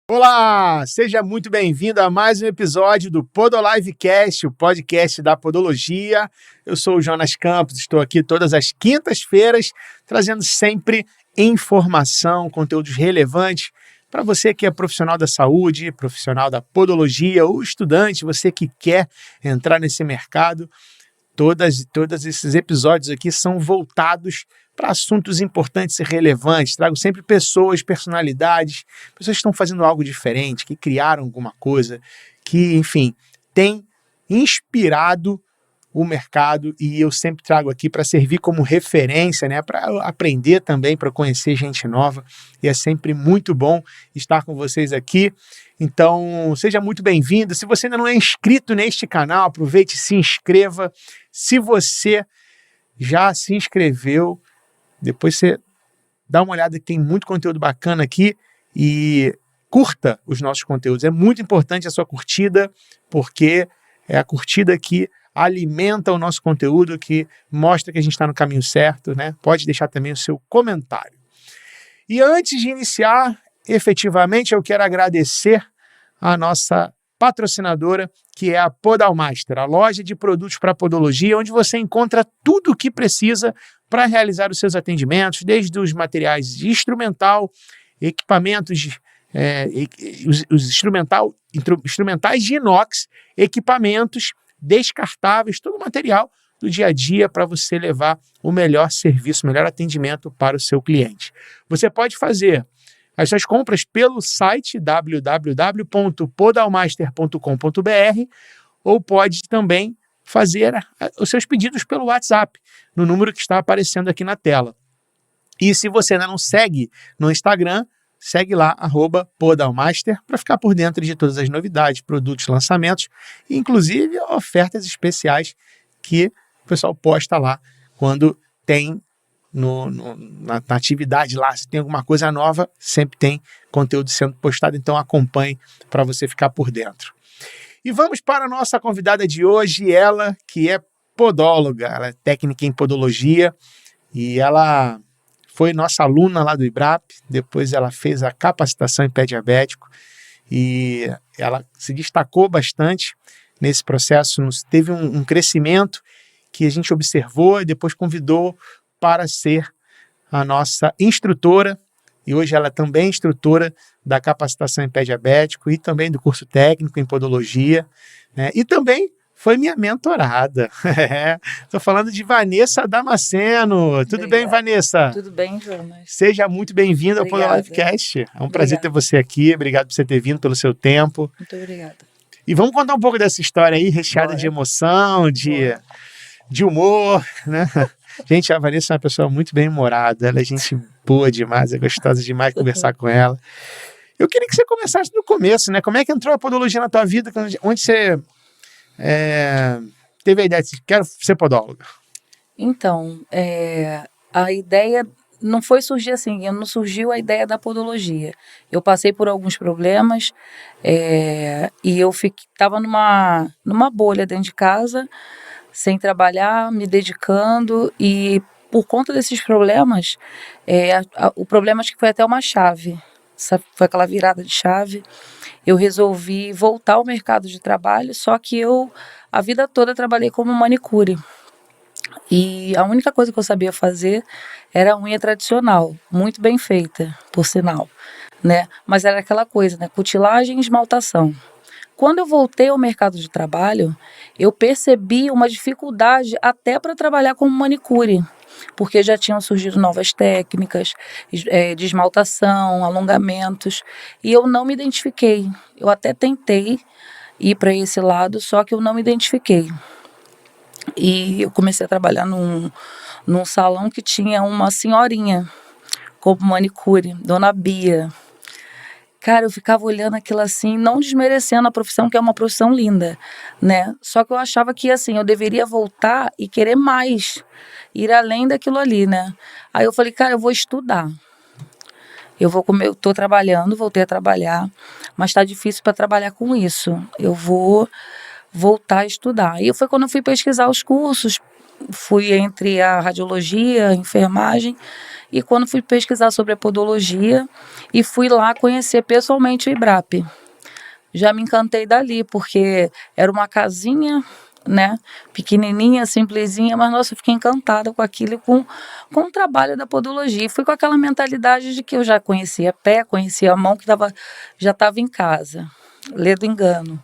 Olá, seja muito bem-vindo a mais um episódio do Podolivecast, o podcast da podologia. Eu sou o Jonas Campos, estou aqui todas as quintas-feiras, trazendo sempre informação, conteúdos relevantes para você que é profissional da saúde, profissional da podologia ou estudante, você que quer entrar nesse mercado. Todos esses episódios aqui são voltados para assuntos importantes e relevantes. Trago sempre pessoas, personalidades, pessoas que estão fazendo algo diferente, que criaram alguma coisa, que, enfim, tem inspirado o mercado, e eu sempre trago aqui para servir como referência, né, para aprender também, para conhecer gente nova, e é sempre muito bom estar com vocês aqui. Então, seja muito bem-vindo. Se você ainda não é inscrito neste canal, aproveite e se inscreva. Se você já se inscreveu, depois você dá uma olhada que tem muito conteúdo bacana aqui e curta os nossos conteúdos. É muito importante a sua curtida, porque é a curtida que alimenta o nosso conteúdo, que mostra que a gente está no caminho certo, né? Pode deixar também o seu comentário. E antes de iniciar, efetivamente, eu quero agradecer a nossa patrocinadora, que é a Podalmaster, a loja de produtos para podologia, onde você encontra tudo o que precisa para realizar os seus atendimentos, desde os materiais de instrumental, equipamentos, os instrumentais de inox, equipamentos descartáveis, todo o material do dia a dia para você levar o melhor serviço, o melhor atendimento para o seu cliente. Você pode fazer as suas compras pelo site www.podalmaster.com.br ou pode também fazer os seus pedidos pelo WhatsApp, no número que está aparecendo aqui na tela. E se você ainda não segue no Instagram, segue lá, @Podalmaster, para ficar por dentro de todas as novidades, produtos, lançamentos, e inclusive ofertas especiais que o pessoal posta lá quando tem na atividade lá. Se tem alguma coisa nova, sempre tem conteúdo sendo postado, então acompanhe para você ficar por dentro. E vamos para a nossa convidada de hoje, ela que é podóloga, ela é técnica em podologia e ela foi nossa aluna lá do IBRAP, depois ela fez a capacitação em pé diabético e ela se destacou bastante nesse processo, teve um crescimento que a gente observou e depois convidou para ser a nossa instrutora, e hoje ela também é instrutora da capacitação em pé diabético e também do curso técnico em podologia, né? E também foi minha mentorada. Estou falando de Vanessa Damasceno. Tudo Obrigada. Bem, Vanessa? Tudo bem, Jonas? Seja muito bem-vinda ao Podolivecast. É um prazer ter você aqui. Obrigado por você ter vindo, pelo seu tempo. Muito obrigada. E vamos contar um pouco dessa história aí, recheada de emoção, de humor, né? Gente, a Vanessa é uma pessoa muito bem-humorada, ela é gente boa demais, é gostosa demais conversar com ela. Eu queria que você começasse do começo, né? Como é que entrou a podologia na tua vida? Onde você teve a ideia de quero ser podóloga? Então, a ideia não foi surgir assim, não surgiu a ideia da podologia. Eu passei por alguns problemas e eu estava numa bolha dentro de casa, sem trabalhar, me dedicando, e por conta desses problemas, o problema acho que foi até uma chave, sabe? Foi aquela virada de chave. Eu resolvi voltar ao mercado de trabalho, só que eu a vida toda trabalhei como manicure. E a única coisa que eu sabia fazer era a unha tradicional, muito bem feita, por sinal, né? Mas era aquela coisa, né? Cutilagem e esmaltação. Quando eu voltei ao mercado de trabalho, eu percebi uma dificuldade até para trabalhar como manicure, porque já tinham surgido novas técnicas de esmaltação, alongamentos, e eu não me identifiquei. Eu até tentei ir para esse lado, só que eu não me identifiquei. E eu comecei a trabalhar num salão que tinha uma senhorinha como manicure, Dona Bia. Cara, eu ficava olhando aquilo assim, não desmerecendo a profissão, que é uma profissão linda, né? Só que eu achava que, assim, eu deveria voltar e querer mais, ir além daquilo ali, né? Aí eu falei, cara, eu vou estudar. Eu tô trabalhando, voltei a trabalhar, mas tá difícil para trabalhar com isso. Eu vou voltar a estudar. E foi quando eu fui pesquisar os cursos, fui entre a radiologia, a enfermagem, e quando fui pesquisar sobre a podologia, e fui lá conhecer pessoalmente o IBRAP. Já me encantei dali, porque era uma casinha, né, pequenininha, simplesinha, mas nossa, eu fiquei encantada com aquilo, e com o trabalho da podologia. E fui com aquela mentalidade de que eu já conhecia pé, conhecia a mão, que já estava em casa. Lê do engano.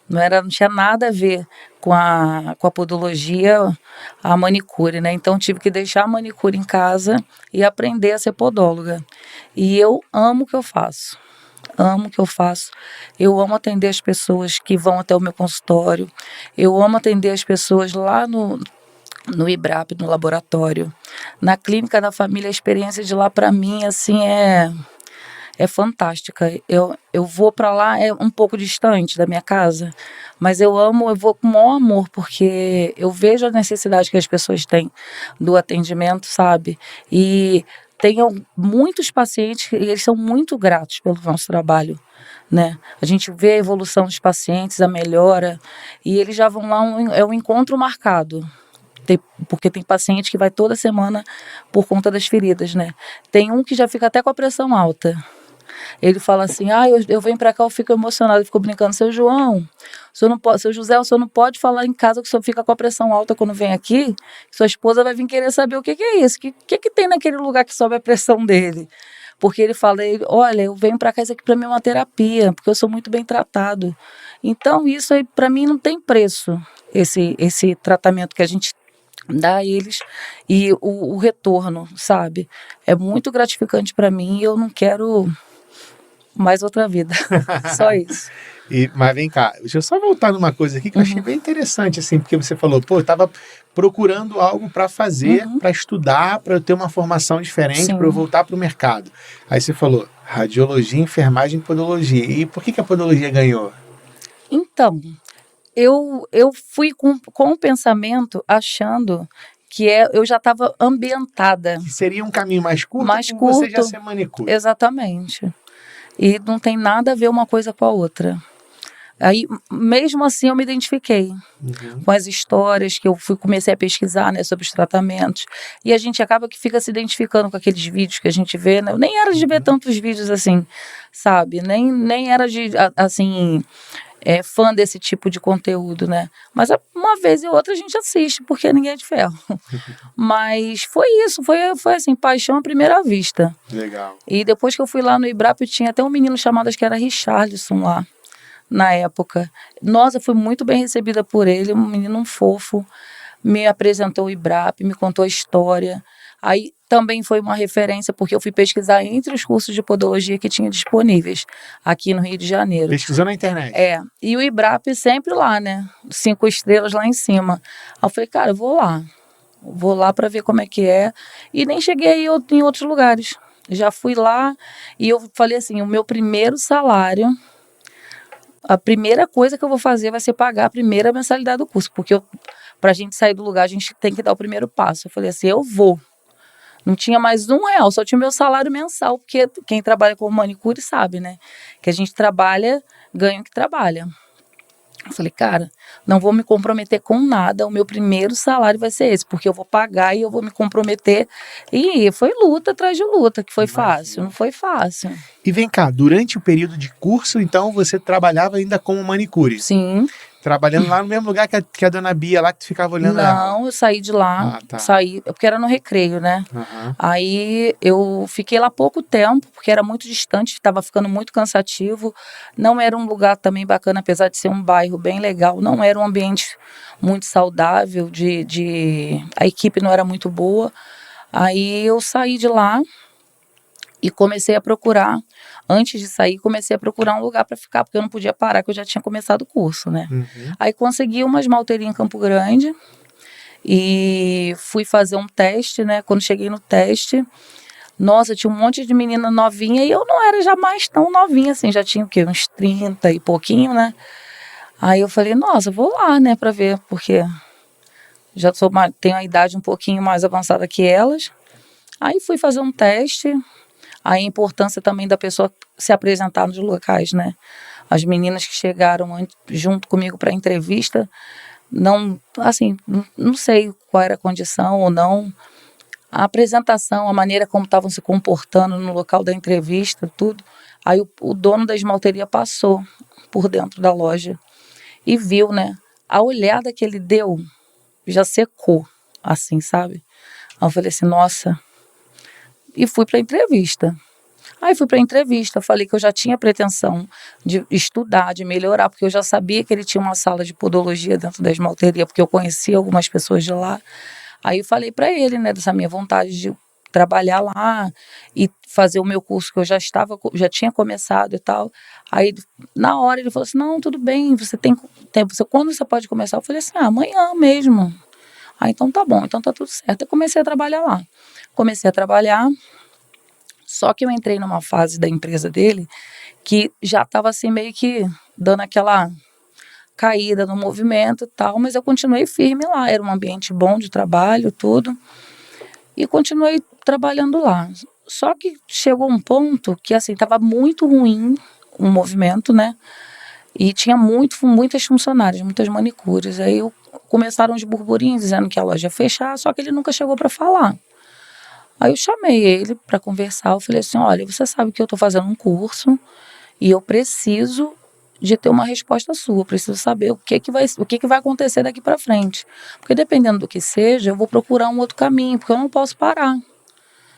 Não tinha nada a ver com a podologia, a manicure, né? Então tive que deixar a manicure em casa e aprender a ser podóloga. E eu amo o que eu faço. Amo o que eu faço. Eu amo atender as pessoas que vão até o meu consultório. Eu amo atender as pessoas lá no IBRAP, no laboratório. Na clínica da família, a experiência de lá para mim assim é fantástica. Eu vou para lá, é um pouco distante da minha casa, mas eu vou com o maior amor, porque eu vejo a necessidade que as pessoas têm do atendimento, sabe? E tenho muitos pacientes, e eles são muito gratos pelo nosso trabalho, né? A gente vê a evolução dos pacientes, a melhora, e eles já vão lá, é um encontro marcado. Porque tem paciente que vai toda semana por conta das feridas, né? Tem um que já fica até com a pressão alta. Ele fala assim, eu venho pra cá, eu fico emocionado, eu fico brincando, seu João, seu José, o senhor não pode falar em casa que o senhor fica com a pressão alta quando vem aqui, sua esposa vai vir querer saber o que é isso, o que tem naquele lugar que sobe a pressão dele. Porque ele fala, olha, eu venho pra cá, isso aqui pra mim é uma terapia, porque eu sou muito bem tratado. Então isso aí pra mim não tem preço, esse tratamento que a gente dá a eles e o retorno, sabe? É muito gratificante pra mim e eu não quero mais outra vida. Só isso. Mas vem cá, deixa eu só voltar numa coisa aqui que eu achei bem interessante, assim, porque você falou, eu estava procurando algo para fazer, para estudar, para eu ter uma formação diferente, para eu voltar para o mercado. Aí você falou, radiologia, enfermagem e podologia. E por que a podologia ganhou? Então, eu fui com o pensamento achando que eu já estava ambientada. Que seria um caminho mais curto por você já ser manicure. Exatamente. E não tem nada a ver uma coisa com a outra. Aí, mesmo assim, eu me identifiquei com as histórias que eu comecei a pesquisar, né, sobre os tratamentos. E a gente acaba que fica se identificando com aqueles vídeos que a gente vê, né? Eu nem era de ver tantos vídeos assim, sabe? Nem era de, assim, fã desse tipo de conteúdo, né? Mas uma vez e outra a gente assiste, porque ninguém é de ferro. Mas foi isso, foi assim, paixão à primeira vista. Legal. E depois que eu fui lá no IBRAP, tinha até um menino chamado, acho que era Richarlison lá, na época. Nossa, fui muito bem recebida por ele, um menino fofo, me apresentou o IBRAP, me contou a história. Aí também foi uma referência, porque eu fui pesquisar entre os cursos de podologia que tinha disponíveis aqui no Rio de Janeiro. Pesquisou na internet? E o IBRAP sempre lá, né? 5 estrelas lá em cima. Aí eu falei, cara, eu vou lá para ver como é que é. E nem cheguei aí em outros lugares. Já fui lá e eu falei assim, o meu primeiro salário, a primeira coisa que eu vou fazer vai ser pagar a primeira mensalidade do curso, porque pra gente sair do lugar, a gente tem que dar o primeiro passo. Eu falei assim, eu vou. Não tinha mais R$1, só tinha o meu salário mensal, porque quem trabalha com manicure sabe, né? Que a gente trabalha, ganha o que trabalha. Eu falei, cara, não vou me comprometer com nada, o meu primeiro salário vai ser esse, porque eu vou pagar e eu vou me comprometer. E foi luta atrás de luta, que foi fácil, não foi fácil. E vem cá, durante o período de curso, então, você trabalhava ainda como manicure? Sim. Trabalhando lá no mesmo lugar que a dona Bia, lá que tu ficava olhando ela? Não, eu saí de lá, saí, porque era no recreio, né? Aí eu fiquei lá pouco tempo, porque era muito distante, estava ficando muito cansativo, não era um lugar também bacana, apesar de ser um bairro bem legal, não era um ambiente muito saudável, a equipe não era muito boa. Aí eu saí de lá e comecei a procurar, antes de sair, comecei a procurar um lugar para ficar, porque eu não podia parar, que eu já tinha começado o curso, né? Aí consegui uma esmalteria em Campo Grande e fui fazer um teste, né? Quando cheguei no teste, nossa, tinha um monte de menina novinha e eu não era jamais tão novinha assim, já tinha o quê? Uns 30 e pouquinho, né? Aí eu falei, nossa, vou lá, né, para ver, porque já tenho a idade um pouquinho mais avançada que elas. Aí fui fazer um teste. A importância também da pessoa se apresentar nos locais, né? As meninas que chegaram junto comigo para a entrevista, não, assim, não sei qual era a condição ou não, a apresentação, a maneira como estavam se comportando no local da entrevista, tudo. Aí o dono da esmalteria passou por dentro da loja e viu, né? A olhada que ele deu já secou, assim, sabe? Aí eu falei assim, nossa. E fui para a entrevista. Aí fui para a entrevista, falei que eu já tinha pretensão de estudar, de melhorar, porque eu já sabia que ele tinha uma sala de podologia dentro da esmalteria, porque eu conhecia algumas pessoas de lá. Aí eu falei para ele, né, dessa minha vontade de trabalhar lá e fazer o meu curso que eu já tinha começado e tal. Aí na hora ele falou assim, não, tudo bem, você tem quando você pode começar? Eu falei assim, amanhã mesmo. Ah, então tá bom, então tá tudo certo. Eu comecei a trabalhar lá. Comecei a trabalhar, só que eu entrei numa fase da empresa dele que já estava assim meio que dando aquela caída no movimento e tal, mas eu continuei firme lá, era um ambiente bom de trabalho, tudo, e continuei trabalhando lá. Só que chegou um ponto que assim, estava muito ruim o movimento, né? E tinha muitas funcionárias, muitas manicures. Aí começaram os burburinhos dizendo que a loja ia fechar, só que ele nunca chegou para falar. Aí eu chamei ele para conversar, eu falei assim, olha, você sabe que eu estou fazendo um curso e eu preciso de ter uma resposta sua, preciso saber o que vai acontecer daqui para frente. Porque dependendo do que seja, eu vou procurar um outro caminho, porque eu não posso parar.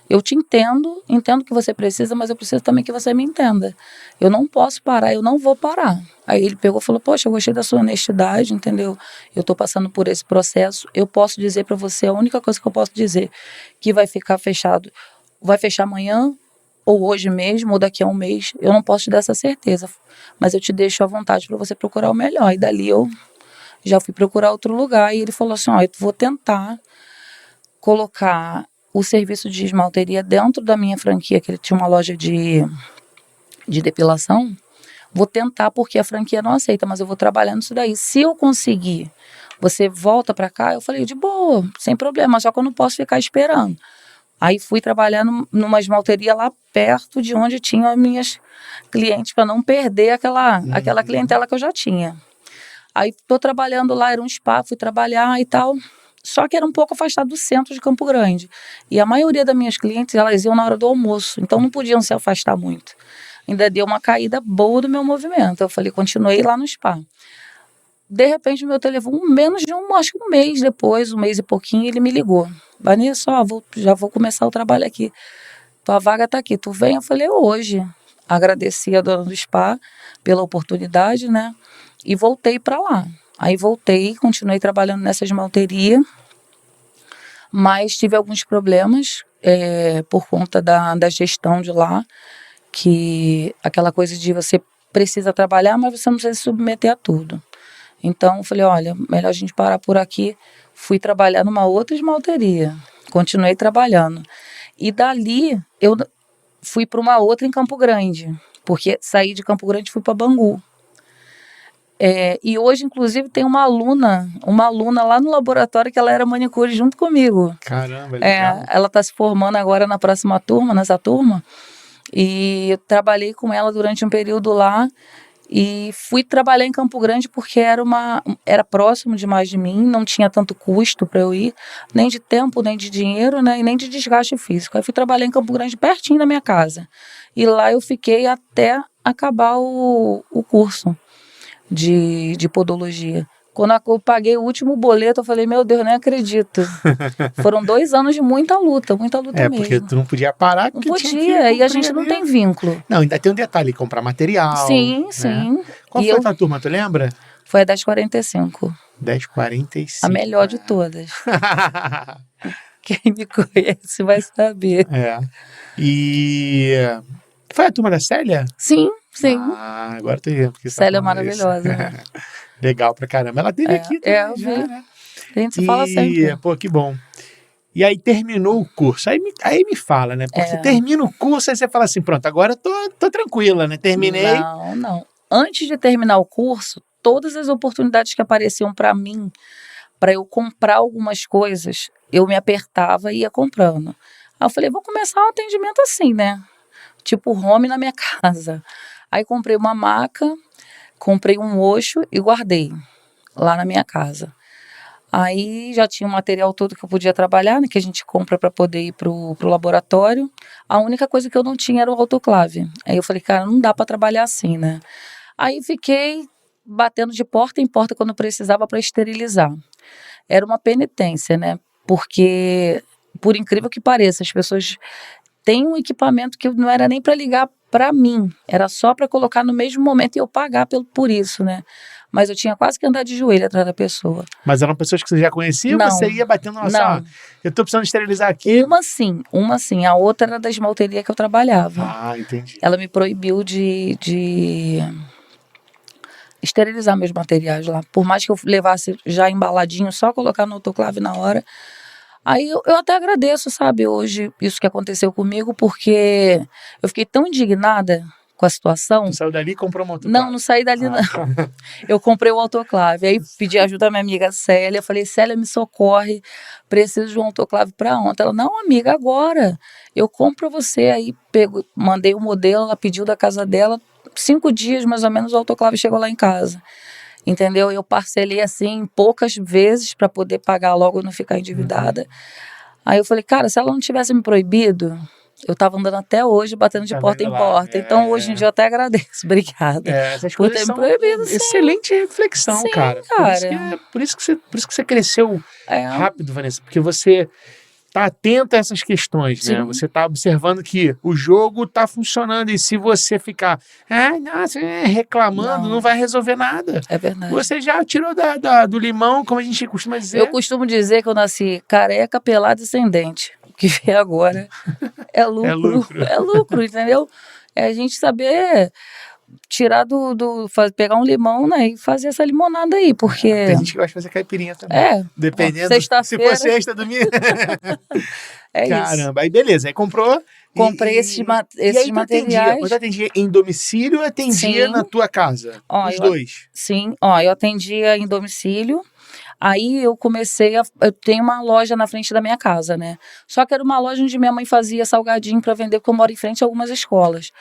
Eu te entendo que você precisa, mas eu preciso também que você me entenda. Eu não posso parar, eu não vou parar. Aí ele pegou e falou, poxa, eu gostei da sua honestidade, entendeu? Eu estou passando por esse processo, eu posso dizer para você, a única coisa que eu posso dizer, que vai ficar fechado, vai fechar amanhã, ou hoje mesmo, ou daqui a um mês, eu não posso te dar essa certeza, mas eu te deixo à vontade para você procurar o melhor. E dali eu já fui procurar outro lugar, e ele falou assim, ó, eu vou tentar colocar o serviço de esmalteria dentro da minha franquia, que ele tinha uma loja de depilação, vou tentar porque a franquia não aceita, mas eu vou trabalhar nisso daí. Se eu conseguir, você volta para cá? Eu falei, de boa, sem problema, só que eu não posso ficar esperando. Aí fui trabalhar numa esmalteria lá perto de onde tinham as minhas clientes, para não perder aquela clientela que eu já tinha. Aí estou trabalhando lá, era um spa, fui trabalhar e tal. Só que era um pouco afastado do centro de Campo Grande. E a maioria das minhas clientes, elas iam na hora do almoço, então não podiam se afastar muito. Ainda deu uma caída boa do meu movimento. Eu falei, continuei lá no spa. De repente, meu telefone, acho que um mês depois, um mês e pouquinho, ele me ligou. Vanessa, já vou começar o trabalho aqui. Tua vaga está aqui, tu vem? Eu falei, hoje. Agradeci a dona do spa pela oportunidade, né? E voltei para lá. Aí voltei, continuei trabalhando nessa esmalteria, mas tive alguns problemas por conta da gestão de lá, que aquela coisa de você precisa trabalhar, mas você não precisa se submeter a tudo. Então, eu falei, olha, melhor a gente parar por aqui. Fui trabalhar numa outra esmalteria, continuei trabalhando. E dali, eu fui para uma outra em Campo Grande, porque saí de Campo Grande e fui para Bangu. E hoje, inclusive, tem uma aluna lá no laboratório que ela era manicure junto comigo. Caramba, legal. Ela está se formando agora na próxima turma, nessa turma, e eu trabalhei com ela durante um período lá e fui trabalhar em Campo Grande porque era próximo demais de mim, não tinha tanto custo para eu ir, nem de tempo, nem de dinheiro, né, e nem de desgaste físico. Aí fui trabalhar em Campo Grande, pertinho da minha casa. E lá eu fiquei até acabar o curso de podologia. Quando eu paguei o último boleto, eu falei, meu Deus, nem acredito. Foram 2 anos de muita luta mesmo. Porque tu não podia parar. Não podia, e a gente não tem vínculo. Não, ainda tem um detalhe, comprar material. Sim, né? sim. Qual foi a tua turma, tu lembra? Foi a 1045. 1045. A melhor de todas. Quem me conhece vai saber. E foi a turma da Célia? Sim, sim. Ah, agora tô vendo. Célia é maravilhosa. Né? Legal pra caramba. Ela teve aqui também, eu vi. já, né? A gente se fala sempre. Pô, que bom. E aí terminou o curso. Aí me fala, né? Porque termina o curso, aí você fala assim, pronto, agora eu tô tranquila, né? Terminei. Não. Antes de terminar o curso, todas as oportunidades que apareciam para mim, para eu comprar algumas coisas, eu me apertava e ia comprando. Aí eu falei, vou começar um atendimento assim, né? Tipo home na minha casa. Aí comprei uma maca, comprei um mocho e guardei lá na minha casa. Aí já tinha o material todo que eu podia trabalhar, né, que a gente compra para poder ir pro laboratório. A única coisa que eu não tinha era o autoclave. Aí eu falei, cara, não dá para trabalhar assim, né? Aí fiquei batendo de porta em porta quando precisava para esterilizar. Era uma penitência, né? Porque, por incrível que pareça, as pessoas têm um equipamento que não era nem para ligar para mim, era só para colocar no mesmo momento e eu pagar por isso, né? Mas eu tinha quase que andar de joelho atrás da pessoa. Mas eram pessoas que você já conhecia ou Não, você ia batendo na sala? não. Eu tô precisando esterilizar aqui. Uma sim. A outra era da esmalteria que eu trabalhava. Ah, entendi. Ela me proibiu de esterilizar meus materiais lá. Por mais que eu levasse já embaladinho, só colocar no autoclave na hora. Aí eu até agradeço, sabe, hoje, isso que aconteceu comigo, porque eu fiquei tão indignada com a situação. Tu saiu dali e comprou uma autoclave? Não saí dali não. Eu comprei o autoclave, aí pedi ajuda à minha amiga Célia, falei, Célia, me socorre, preciso de um autoclave para ontem. Ela, não, amiga, agora, eu compro pra você. Aí mandei o modelo, ela pediu da casa dela, 5 dias mais ou menos o autoclave chegou lá em casa. Entendeu? Eu parcelei assim poucas vezes para poder pagar logo e não ficar endividada. Aí eu falei, cara, se ela não tivesse me proibido, eu tava andando até hoje batendo de porta em porta. Então hoje em dia eu até agradeço. Obrigada. Essas por coisas ter me são proibido, sim. excelente reflexão, Sim, cara. cara. Por isso que você cresceu É. rápido, Vanessa, porque você tá atento a essas questões, né? Sim. Você tá observando que o jogo tá funcionando e se você ficar reclamando, não vai resolver nada. É verdade. Você já tirou do limão, como a gente costuma dizer. Eu costumo dizer que eu nasci careca, pelado e sem dente. O que vem agora é lucro. É lucro. É lucro, entendeu? É a gente saber tirar pegar um limão, né, e fazer essa limonada aí, porque... Tem gente que gosta de fazer caipirinha também. Dependendo, se for sexta, domingo. Caramba, aí beleza, aí comprou. Comprei esses materiais. Você atendia em domicílio ou atendia na tua casa? Os dois? Sim, eu atendia em domicílio. Aí eu eu tenho uma loja na frente da minha casa, né? Só que era uma loja onde minha mãe fazia salgadinho para vender, porque eu moro em frente a algumas escolas.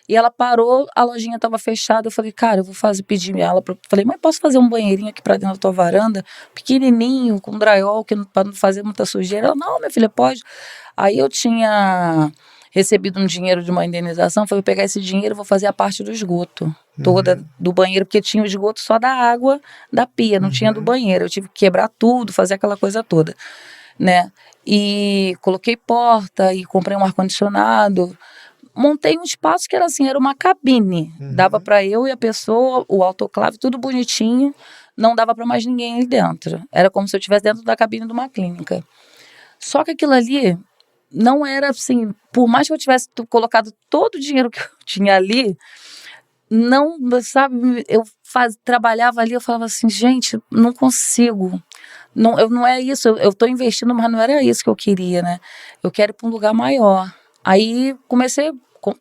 E ela parou, a lojinha estava fechada, eu falei, cara, eu vou pedir ela, falei, mãe, posso fazer um banheirinho aqui para dentro da tua varanda? Pequenininho, com drywall, para não fazer muita sujeira. Ela, não, minha filha, pode. Aí eu tinha recebido um dinheiro de uma indenização, falei, vou pegar esse dinheiro e vou fazer a parte do esgoto toda do banheiro, porque tinha o esgoto só da água da pia, não tinha do banheiro. Eu tive que quebrar tudo, fazer aquela coisa toda, né? E coloquei porta e comprei um ar-condicionado. Montei um espaço que era assim, era uma cabine. Dava para eu e a pessoa, o autoclave, tudo bonitinho. Não dava para mais ninguém ali dentro. Era como se eu estivesse dentro da cabine de uma clínica. Só que aquilo ali não era assim, por mais que eu tivesse colocado todo o dinheiro que eu tinha ali, não, sabe, eu trabalhava ali, eu falava assim, gente, não consigo. Não é isso, eu estou investindo, mas não era isso que eu queria, né? Eu quero ir para um lugar maior. Aí comecei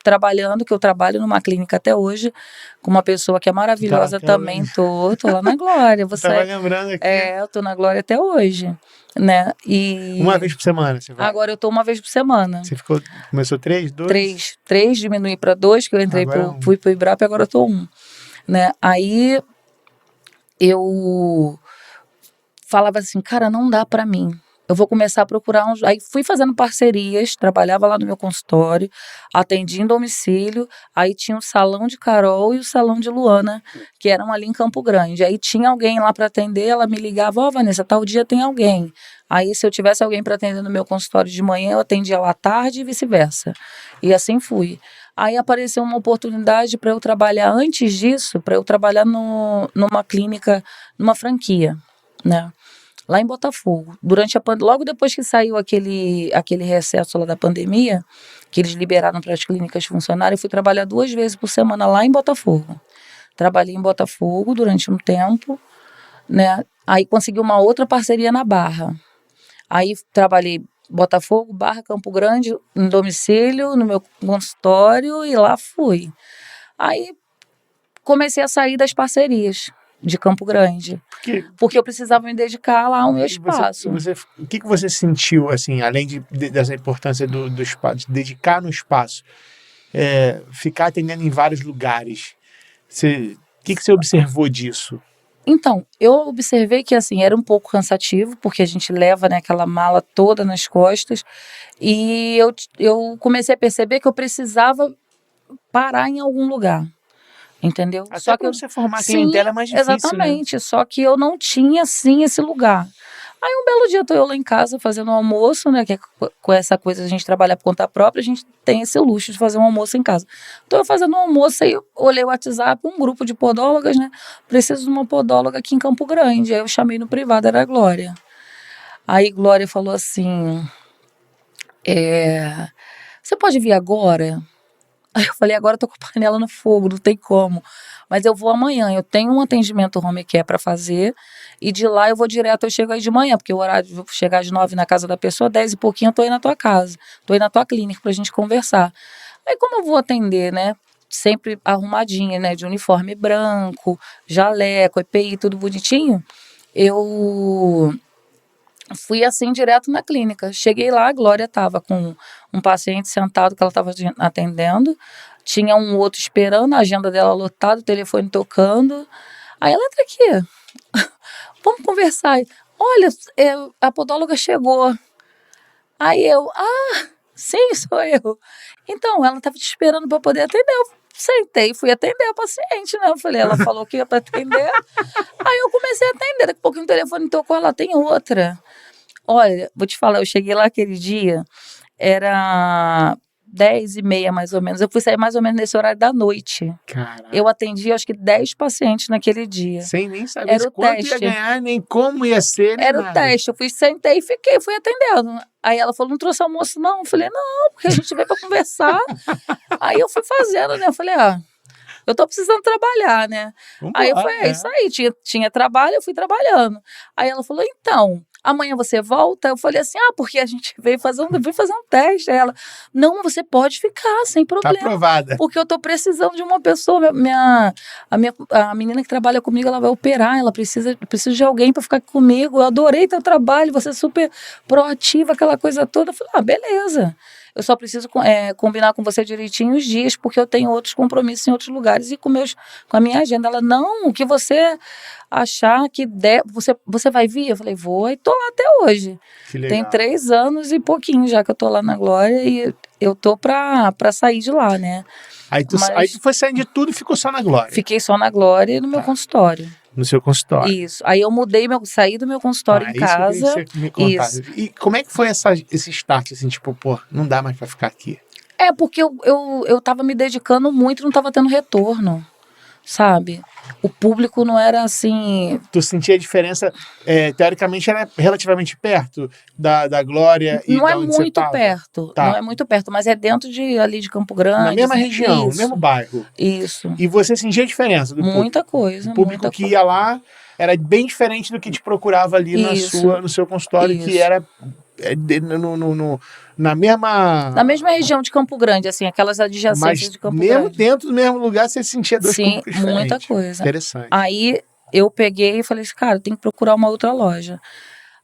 trabalhando, que eu trabalho numa clínica até hoje, com uma pessoa que é maravilhosa também. Tô lá na Glória. Você tava lembrando aqui. eu tô na Glória até hoje, né? E uma vez por semana você vai? Agora eu tô uma vez por semana. Você começou 3, 2? 3, diminui para 2, que eu entrei fui pro Ibrap, agora eu tô 1, né? Aí eu falava assim, cara, não dá para mim. Eu vou começar a procurar Aí fui fazendo parcerias, trabalhava lá no meu consultório, atendia em domicílio, aí tinha o salão de Carol e o salão de Luana, que eram ali em Campo Grande. Aí tinha alguém lá para atender, ela me ligava, Vanessa, tal dia tem alguém. Aí se eu tivesse alguém para atender no meu consultório de manhã, eu atendia lá à tarde e vice-versa. E assim fui. Aí apareceu uma oportunidade para eu trabalhar, antes disso, para eu trabalhar numa clínica, numa franquia, né? Lá em Botafogo. Logo depois que saiu aquele recesso lá da pandemia, que eles liberaram para as clínicas funcionarem, eu fui trabalhar 2 vezes por semana lá em Botafogo. Trabalhei em Botafogo durante um tempo, né? Aí consegui uma outra parceria na Barra. Aí trabalhei Botafogo, Barra, Campo Grande, em domicílio, no meu consultório, e lá fui. Aí comecei a sair das parcerias de Campo Grande, porque eu precisava me dedicar lá ao meu espaço. O que você sentiu, assim, além dessa importância do espaço, de dedicar no espaço, ficar atendendo em vários lugares? O que você observou disso? Então, eu observei que, assim, era um pouco cansativo, porque a gente leva, né, aquela mala toda nas costas, e eu comecei a perceber que eu precisava parar em algum lugar, entendeu? Até Só que para eu, você formar sim, clientela é mais difícil, né? exatamente, só que eu não tinha, assim, esse lugar. Aí um belo dia tô eu lá em casa fazendo um almoço, né, que é com essa coisa a gente trabalha por conta própria, a gente tem esse luxo de fazer um almoço em casa. Tô eu fazendo um almoço, aí eu olhei o WhatsApp, um grupo de podólogas, né, preciso de uma podóloga aqui em Campo Grande. Aí eu chamei no privado, era a Glória. Aí Glória falou assim, você pode vir agora? Aí eu falei, agora eu tô com a panela no fogo, não tem como. Mas eu vou amanhã, eu tenho um atendimento home care para fazer, e de lá eu vou direto, eu chego aí de manhã, porque o horário de eu chegar às 9 na casa da pessoa, 10 e pouquinho eu tô aí na tua casa, tô aí na tua clínica pra gente conversar. Aí como eu vou atender, né? Sempre arrumadinha, né? De uniforme branco, jaleco, EPI, tudo bonitinho. Eu fui assim direto na clínica. Cheguei lá, a Glória estava com um paciente sentado que ela estava atendendo, tinha um outro esperando, a agenda dela lotada, o telefone tocando. Aí ela entra aqui, vamos conversar. Olha, a podóloga chegou. Aí eu, sim, sou eu. Então, ela estava te esperando para poder atender. Eu sentei e fui atender a paciente, né? Eu falei, ela falou que ia para atender. Aí eu comecei a atender. Daqui a pouquinho o telefone tocou, ela tem outra. Olha, vou te falar, eu cheguei lá aquele dia, era 10h30 mais ou menos. Eu fui sair mais ou menos nesse horário da noite. Caraca. Eu atendi, acho que 10 pacientes naquele dia. Sem nem saber Era o quanto ia teste. ganhar, nem como ia ser, nem Era o nada. teste. Eu fui, sentei e fiquei, fui atendendo. Aí ela falou, não trouxe almoço não? Eu falei, não, porque a gente veio para conversar. Aí eu fui fazendo, né? Eu falei, eu tô precisando trabalhar, né? Vambora, Aí eu falei, é isso aí, tinha trabalho, eu fui trabalhando. Aí ela falou, então, amanhã você volta? Eu falei assim, porque a gente veio fazer um teste. Aí ela, não, você pode ficar, sem Tá problema. aprovada. Porque eu tô precisando de uma pessoa, a menina que trabalha comigo, ela vai operar, ela precisa de alguém para ficar comigo. Eu adorei teu trabalho, você é super proativa, aquela coisa toda. Eu falei, beleza. Eu só preciso combinar com você direitinho os dias, porque eu tenho outros compromissos em outros lugares e com a minha agenda. Ela, não, o que você achar que der, você vai vir? Eu falei, vou, e tô lá até hoje. Que legal. Tem 3 anos e pouquinho já que eu tô lá na Glória e eu tô pra sair de lá, né? Aí tu foi saindo de tudo e ficou só na Glória. Fiquei só na Glória e no meu consultório. No seu consultório. Isso. Aí eu saí do meu consultório em casa. Isso que você me contasse. E como é que foi esse start, assim, tipo, não dá mais pra ficar aqui? Porque eu tava me dedicando muito e não tava tendo retorno, sabe? O público não era assim... Tu sentia a diferença, teoricamente era relativamente perto da Glória e não da é onde você muito tava? perto, Tá. não é muito perto, mas é dentro ali de Campo Grande. Na mesma assim, região, no isso, mesmo bairro. Isso. E você sentia a diferença do público? Muita coisa. O público que ia lá era bem diferente do que te procurava ali no seu consultório, que era na mesma região de Campo Grande, assim, aquelas adjacências de Campo Grande. Mesmo dentro do mesmo lugar, você sentia dois públicos diferentes. Sim, muita coisa. Interessante. Aí eu peguei e falei assim, cara, tem que procurar uma outra loja.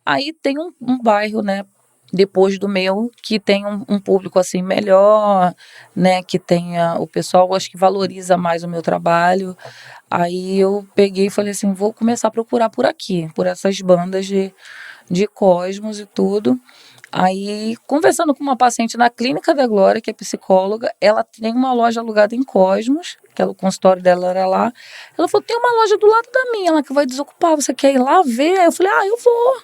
Aí tem um bairro, né, depois do meu, que tem um público assim melhor, né, que tenha, o pessoal acho que valoriza mais o meu trabalho. Aí eu peguei e falei assim, vou começar a procurar por aqui, por essas bandas de Cosmos e tudo. Aí, conversando com uma paciente na Clínica da Glória, que é psicóloga, ela tem uma loja alugada em Cosmos, que o consultório dela era lá. Ela falou, tem uma loja do lado da minha, ela que vai desocupar, você quer ir lá ver? Aí eu falei, eu vou.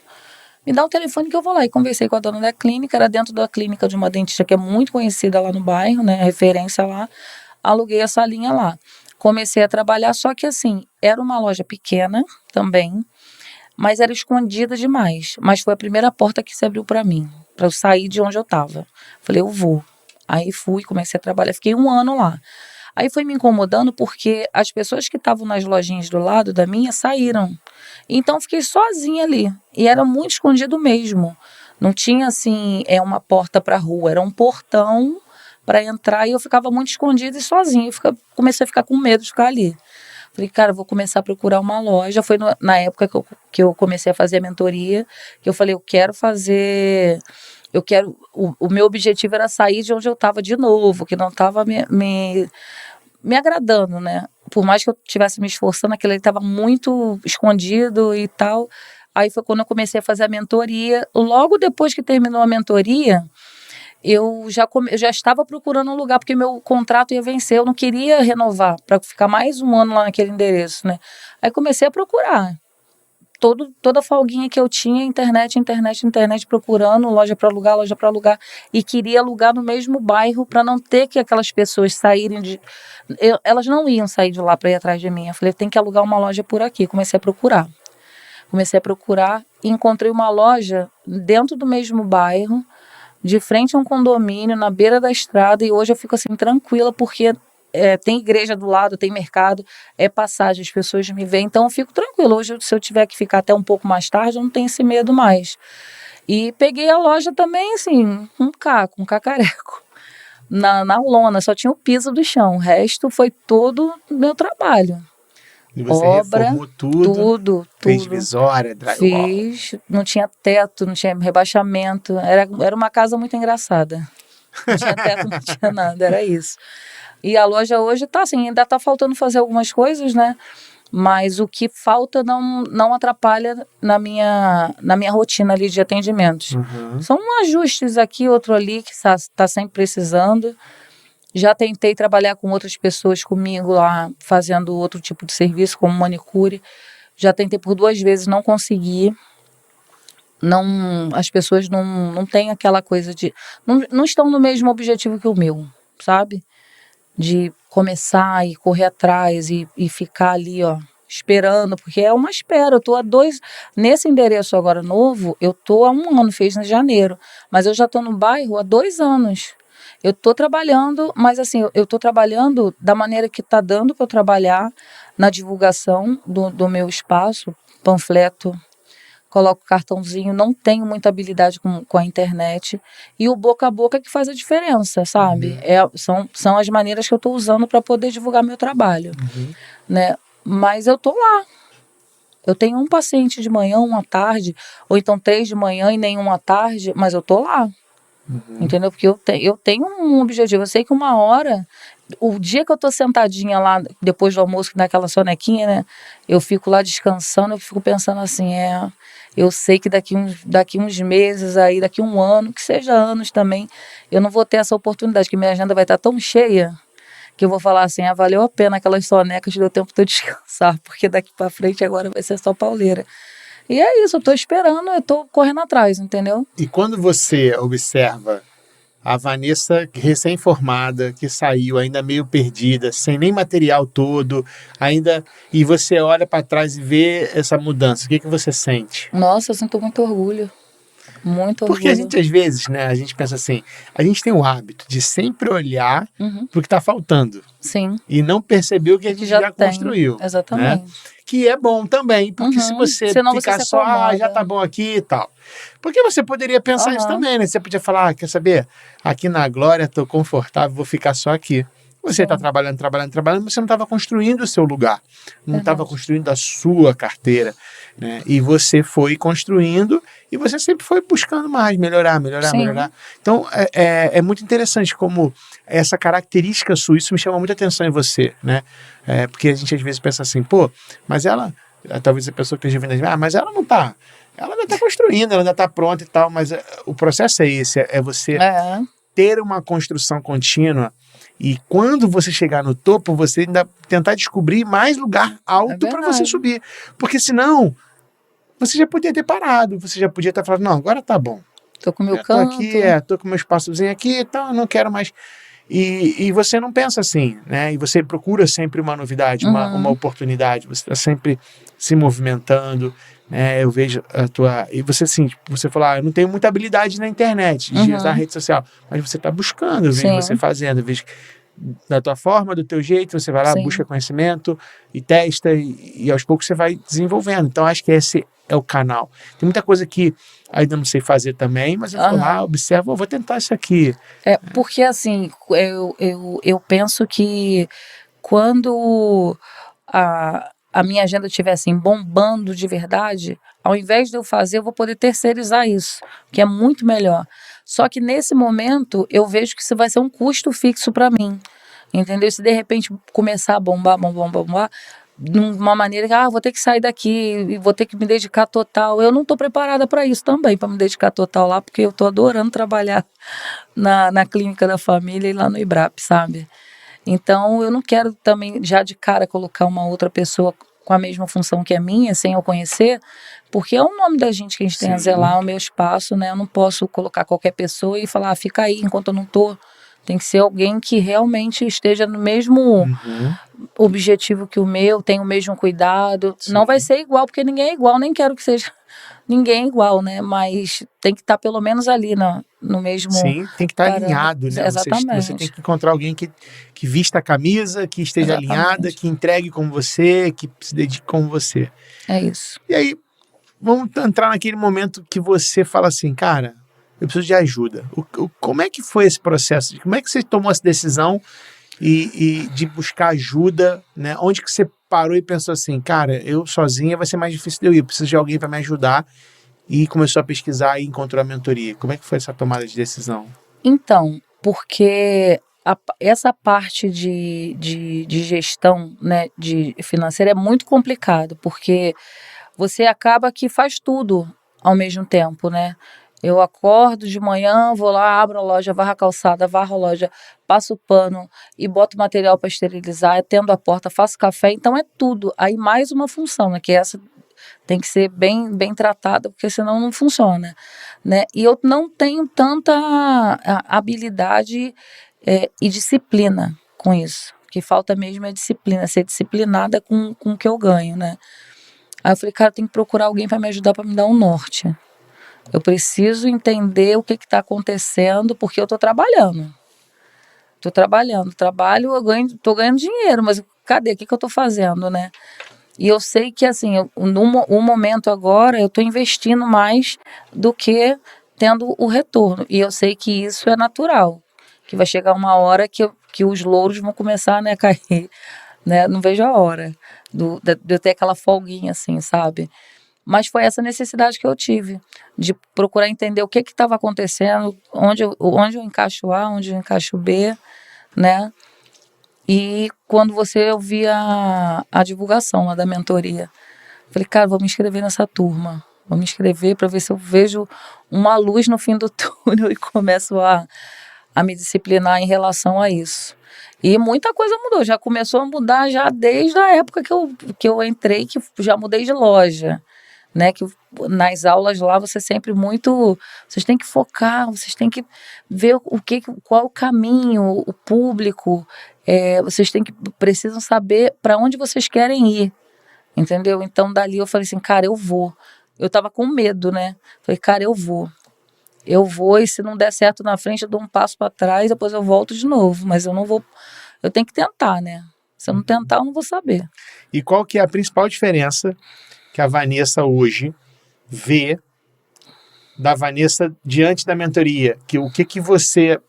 Me dá um telefone que eu vou lá. E conversei com a dona da clínica, era dentro da clínica de uma dentista que é muito conhecida lá no bairro, né, referência lá. Aluguei a salinha lá. Comecei a trabalhar, só que assim, era uma loja pequena também, mas era escondida demais. Mas foi a primeira porta que se abriu para mim, para eu sair de onde eu estava. Falei, eu vou. Aí fui, comecei a trabalhar, fiquei 1 ano lá. Aí foi me incomodando porque as pessoas que estavam nas lojinhas do lado da minha saíram. Então fiquei sozinha ali. E era muito escondido mesmo. Não tinha assim, uma porta para a rua, era um portão para entrar e eu ficava muito escondida e sozinha. Comecei a ficar com medo de ficar ali. Falei, cara, vou começar a procurar uma loja. Foi na época que eu comecei a fazer a mentoria, que eu falei, o meu objetivo era sair de onde eu estava de novo, que não estava me agradando, né? por mais que eu estivesse me esforçando, aquilo ali estava muito escondido e tal. Aí foi quando eu comecei a fazer a mentoria. Logo depois que terminou a mentoria, eu já estava procurando um lugar, porque meu contrato ia vencer, eu não queria renovar para ficar mais um ano lá naquele endereço, né? Aí comecei a procurar. Toda folguinha que eu tinha, internet, procurando loja para alugar, e queria alugar no mesmo bairro para não ter que aquelas pessoas saírem elas não iam sair de lá para ir atrás de mim. Eu falei, tem que alugar uma loja por aqui. Comecei a procurar e encontrei uma loja dentro do mesmo bairro, de frente a um condomínio, na beira da estrada, e hoje eu fico assim tranquila, porque tem igreja do lado, tem mercado, é passagem, as pessoas me veem, então eu fico tranquila. Hoje, se eu tiver que ficar até um pouco mais tarde, eu não tenho esse medo mais. E peguei a loja também, assim, com um cacareco, na lona, só tinha o piso do chão, o resto foi todo meu trabalho. E você reformou tudo? Fez divisória, drywall? Fiz, não tinha teto, não tinha rebaixamento, era uma casa muito engraçada. Não tinha teto, não tinha nada, era isso. E a loja hoje tá assim, ainda tá faltando fazer algumas coisas, né? Mas o que falta não atrapalha na minha rotina ali de atendimentos. Uhum. São ajustes aqui, outro ali, que tá sempre precisando. Já tentei trabalhar com outras pessoas comigo lá, fazendo outro tipo de serviço, como manicure. Já tentei por 2 vezes, não consegui. Não, as pessoas não têm aquela coisa de... Não estão no mesmo objetivo que o meu, sabe? De começar e correr atrás e ficar ali, ó, esperando, porque é uma espera. Eu tô nesse endereço agora novo, eu tô há 1 ano, fez em janeiro, mas eu já tô no bairro há 2 anos. Eu tô trabalhando, mas assim, eu tô trabalhando da maneira que tá dando para eu trabalhar, na divulgação do meu espaço, panfleto, coloco cartãozinho, não tenho muita habilidade com a internet, e o boca a boca que faz a diferença, sabe? São as maneiras que eu estou usando para poder divulgar meu trabalho, né? Mas eu tô lá. Eu tenho um paciente de manhã, 1 à tarde, ou então 3 de manhã e nenhum à tarde, mas eu tô lá. Entendeu? Porque eu tenho um objetivo. Eu sei que uma hora, o dia que eu tô sentadinha lá, depois do almoço, naquela sonequinha, né? Eu fico lá descansando, eu fico pensando assim, eu sei que daqui uns meses aí, daqui 1 ano, que seja anos também, eu não vou ter essa oportunidade, que minha agenda vai estar tão cheia, que eu vou falar assim, valeu a pena aquelas sonecas, deu tempo de eu descansar, porque daqui pra frente agora vai ser só pauleira. E é isso, eu tô esperando, eu tô correndo atrás, entendeu? E quando você observa a Vanessa recém-formada, que saiu ainda meio perdida, sem nem material todo, ainda, e você olha para trás e vê essa mudança, o que você sente? Nossa, eu sinto muito orgulho. Muito orgulho. Porque a gente, às vezes, né, a gente pensa assim, a gente tem o hábito de sempre olhar para o que está faltando. Sim. E não perceber o que a gente já construiu. Exatamente. Né? Que é bom também, porque se você ficar só, já tá bom aqui e tal. Porque você poderia pensar isso também, né? Você podia falar, quer saber? Aqui na Glória, estou confortável, vou ficar só aqui. Você está trabalhando, mas você não estava construindo o seu lugar. Não estava construindo a sua carteira. Né? E você foi construindo e você sempre foi buscando mais, melhorar. Então, é muito interessante como essa característica sua, isso me chama muita atenção em você, né? Porque a gente às vezes pensa assim, pô, mas ela, talvez a pessoa que esteja vendo, mas ela não está, ela ainda está construindo, ela ainda está pronta e tal, mas o processo é esse, é você ter uma construção contínua. E quando você chegar no topo, você ainda tentar descobrir mais lugar alto para você subir. Porque senão, você já podia ter parado, você já podia estar falando, não, agora tá bom. Tô com o meu canto. Tô aqui, tô com meu espaçozinho aqui e tal, não quero mais. E você não pensa assim, né? E você procura sempre uma novidade, uma oportunidade, você está sempre se movimentando, né? Eu vejo a tua... E você, assim, você fala, eu não tenho muita habilidade na internet, na rede social, mas você está buscando, eu vejo você fazendo, eu vejo da tua forma, do teu jeito, você vai lá, busca conhecimento e testa e aos poucos você vai desenvolvendo. Então, acho que esse é o canal. Tem muita coisa que ainda não sei fazer também, mas eu vou lá, observo, vou tentar isso aqui. Porque assim, eu penso que quando a minha agenda estiver assim, bombando de verdade, ao invés de eu fazer, eu vou poder terceirizar isso, que é muito melhor. Só que nesse momento, eu vejo que isso vai ser um custo fixo para mim. entendeu? Se de repente começar a bombar, de uma maneira que, vou ter que sair daqui e vou ter que me dedicar total. Eu não estou preparada para isso também, para me dedicar total lá, porque eu estou adorando trabalhar na clínica da família e lá no IBRAP, sabe? Então, eu não quero também, já de cara, colocar uma outra pessoa com a mesma função que a minha, sem eu conhecer, porque é o nome da gente que a gente tem a zelar, é o meu espaço, né? Eu não posso colocar qualquer pessoa e falar, fica aí enquanto eu não tô. Tem que ser alguém que realmente esteja no mesmo objetivo que o meu, tenha o mesmo cuidado. Sim. Não vai ser igual, porque ninguém é igual, nem quero que seja ninguém é igual, né? Mas tem que estar pelo menos ali no mesmo... Sim, tem que estar alinhado, né? Exatamente. Você tem que encontrar alguém que vista a camisa, que esteja alinhada, que entregue como você, que se dedique como você. É isso. E aí, vamos entrar naquele momento que você fala assim, cara, eu preciso de ajuda. Como é que foi esse processo? Como é que você tomou essa decisão e de buscar ajuda, né? Onde que você parou e pensou assim, cara, eu sozinha vai ser mais difícil de eu ir, eu preciso de alguém para me ajudar, e começou a pesquisar e encontrou a mentoria. Como é que foi essa tomada de decisão? Então, porque essa parte de gestão, né, de financeira é muito complicado, porque você acaba que faz tudo ao mesmo tempo, né? Eu acordo de manhã, vou lá, abro a loja, varro a calçada, varro a loja, passo o pano e boto material para esterilizar, atendo a porta, faço café, então é tudo. Aí mais uma função, né, que essa tem que ser bem tratada, porque senão não funciona, né? E eu não tenho tanta habilidade e disciplina com isso. O que falta mesmo é disciplina, ser disciplinada com o que eu ganho, né? Aí eu falei, cara, tem que procurar alguém para me ajudar, para me dar um norte. Eu preciso entender o que está acontecendo, porque eu estou trabalhando. Trabalho, estou ganhando dinheiro, mas cadê? O que eu estou fazendo, né? E eu sei que, assim, no momento agora, eu estou investindo mais do que tendo o retorno. E eu sei que isso é natural, que vai chegar uma hora que os louros vão começar, né, a cair. Né? Não vejo a hora de eu ter aquela folguinha, assim, sabe? Mas foi essa necessidade que eu tive, de procurar entender o que estava acontecendo, onde eu encaixo A, onde eu encaixo B, né? E quando eu vi a divulgação lá da mentoria, falei, cara, vou me inscrever nessa turma. Vou me inscrever para ver se eu vejo uma luz no fim do túnel e começo a me disciplinar em relação a isso. E muita coisa mudou, já começou a mudar já desde a época que eu entrei, que já mudei de loja, né? Que nas aulas lá você sempre vocês têm que focar, vocês têm que ver qual o caminho, o público, vocês precisam saber para onde vocês querem ir, entendeu? Então dali eu falei assim, cara, eu vou. Eu tava com medo, né? Falei, cara, eu vou, e se não der certo na frente, eu dou um passo para trás, depois eu volto de novo, mas eu não vou, eu tenho que tentar, né? Se eu não tentar, eu não vou saber. E qual que é a principal diferença que a Vanessa hoje vê da Vanessa diante da mentoria? O que você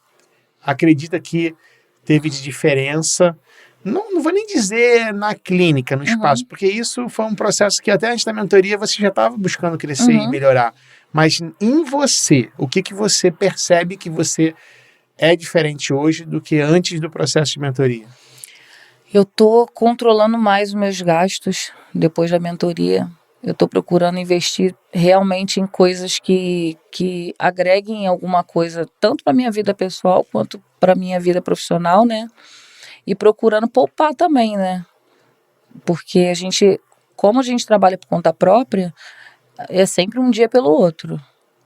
acredita que teve de diferença? Não vou nem dizer na clínica, no espaço, porque isso foi um processo que até antes da mentoria você já estava buscando crescer e melhorar. Mas em você, o que você percebe que você é diferente hoje do que antes do processo de mentoria? Eu estou controlando mais os meus gastos depois da mentoria. Eu estou procurando investir realmente em coisas que agreguem alguma coisa, tanto para a minha vida pessoal quanto para a minha vida profissional, né? E procurando poupar também, né? Porque como a gente trabalha por conta própria, é sempre um dia pelo outro.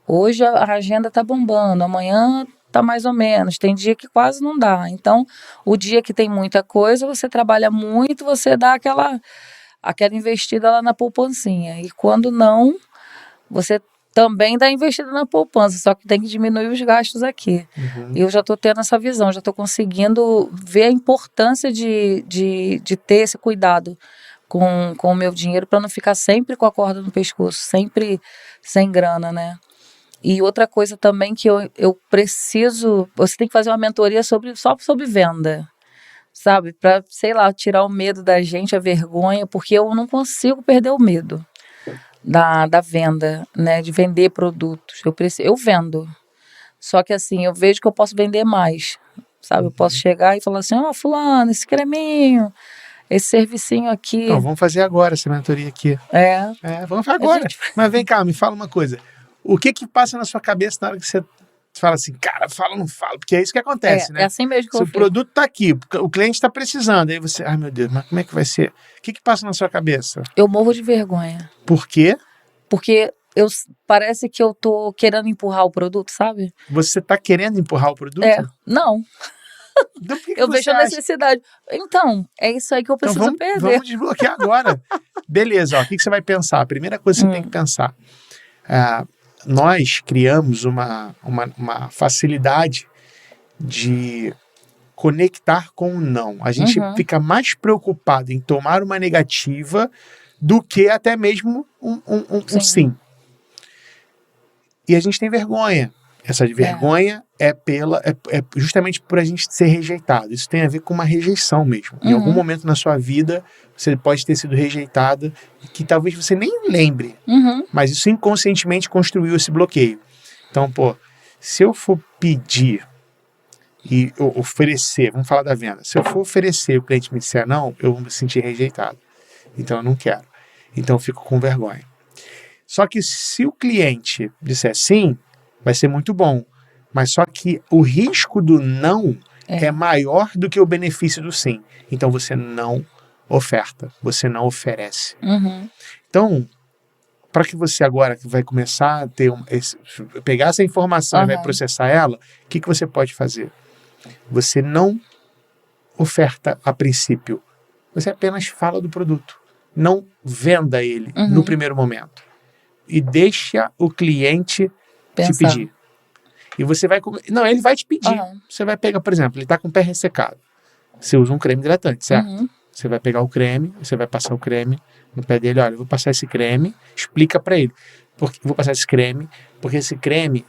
Hoje a agenda está bombando, amanhã está mais ou menos, tem dia que quase não dá. Então, o dia que tem muita coisa, você trabalha muito, você dá aquela investida lá na poupancinha. E quando não, você também dá investida na poupança, só que tem que diminuir os gastos aqui. E eu já estou tendo essa visão, já estou conseguindo ver a importância de ter esse cuidado com o meu dinheiro para não ficar sempre com a corda no pescoço, sempre sem grana, né? E outra coisa também que eu preciso, você tem que fazer uma mentoria só sobre venda, sabe? Para, sei lá, tirar o medo da gente, a vergonha, porque eu não consigo perder o medo da venda, né? De vender produtos. Eu vendo. Só que assim, eu vejo que eu posso vender mais. sabe? Eu posso chegar e falar assim, fulano, esse creminho, esse servicinho aqui. Então, vamos fazer agora essa mentoria aqui. Vamos fazer agora. Mas vem cá, me fala uma coisa. O que passa na sua cabeça na hora que você fala assim, cara, fala ou não fala? Porque é isso que acontece, né? É assim mesmo que Se o produto tá aqui, o cliente tá precisando, aí você, meu Deus, mas como é que vai ser? O que passa na sua cabeça? Eu morro de vergonha. Por quê? Porque parece que eu tô querendo empurrar o produto, sabe? Você tá querendo empurrar o produto? Não. Então, por que eu você vejo a necessidade. Então, é isso aí que eu preciso perder. Vamos desbloquear agora. Beleza, o que você vai pensar? A primeira coisa que você tem que pensar. Nós criamos uma facilidade de conectar com o não. A gente fica mais preocupado em tomar uma negativa do que até mesmo um sim. E a gente tem vergonha. Essa vergonha é justamente por a gente ser rejeitado. Isso tem a ver com uma rejeição mesmo. Em algum momento na sua vida, você pode ter sido rejeitada, que talvez você nem lembre, mas isso inconscientemente construiu esse bloqueio. Então, se eu for pedir e oferecer, vamos falar da venda, se eu for oferecer e o cliente me disser não, eu vou me sentir rejeitado. Então, eu não quero. Então, eu fico com vergonha. Só que se o cliente disser sim, vai ser muito bom. Mas só que o risco do não é maior do que o benefício do sim. Então, você não oferta, você não oferece. Então, para que você agora que vai começar a ter pegar essa informação e vai processar ela, o que você pode fazer? Você não oferta a princípio. Você apenas fala do produto. Não venda ele no primeiro momento. E deixa o cliente te pedir. E você vai... Não, ele vai te pedir. Você vai pegar, por exemplo, ele está com o pé ressecado. Você usa um creme hidratante, certo? Você vai pegar o creme, você vai passar o creme no pé dele. Olha, eu vou passar esse creme, explica para ele. Vou passar esse creme, porque esse creme,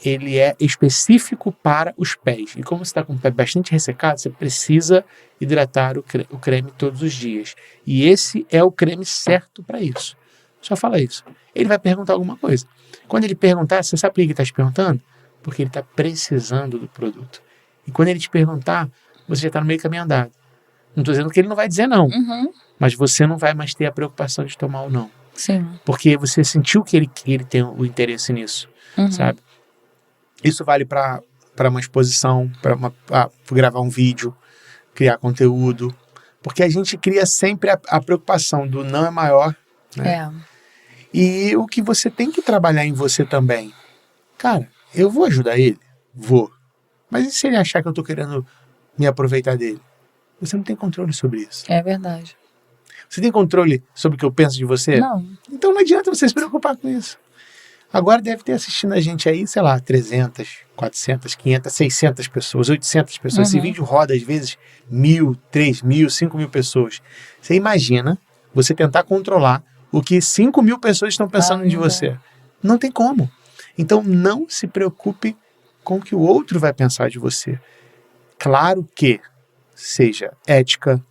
ele é específico para os pés. E como você está com o pé bastante ressecado, você precisa hidratar o creme todos os dias. E esse é o creme certo para isso. Só fala isso. Ele vai perguntar alguma coisa. Quando ele perguntar, você sabe por que ele está te perguntando? Porque ele está precisando do produto. E quando ele te perguntar, você já está no meio caminho andado. Não estou dizendo que ele não vai dizer não. Mas você não vai mais ter a preocupação de tomar o não. Sim. Porque você sentiu que ele tem o interesse nisso. Sabe? Isso vale para uma exposição, para gravar um vídeo, criar conteúdo. Porque a gente cria sempre a preocupação do não é maior. Né? E o que você tem que trabalhar em você também. Cara, eu vou ajudar ele? Vou. Mas e se ele achar que eu estou querendo me aproveitar dele? Você não tem controle sobre isso. É verdade. Você tem controle sobre o que eu penso de você? Não. Então não adianta você se preocupar com isso. Agora deve ter assistindo a gente aí, sei lá, 300, 400, 500, 600 pessoas, 800 pessoas. Esse vídeo roda às vezes 1.000, 3.000, 5.000 pessoas. Você imagina você tentar controlar o que 5.000 pessoas estão pensando de você. Não tem como. Então não se preocupe com o que o outro vai pensar de você. Claro que seja ética,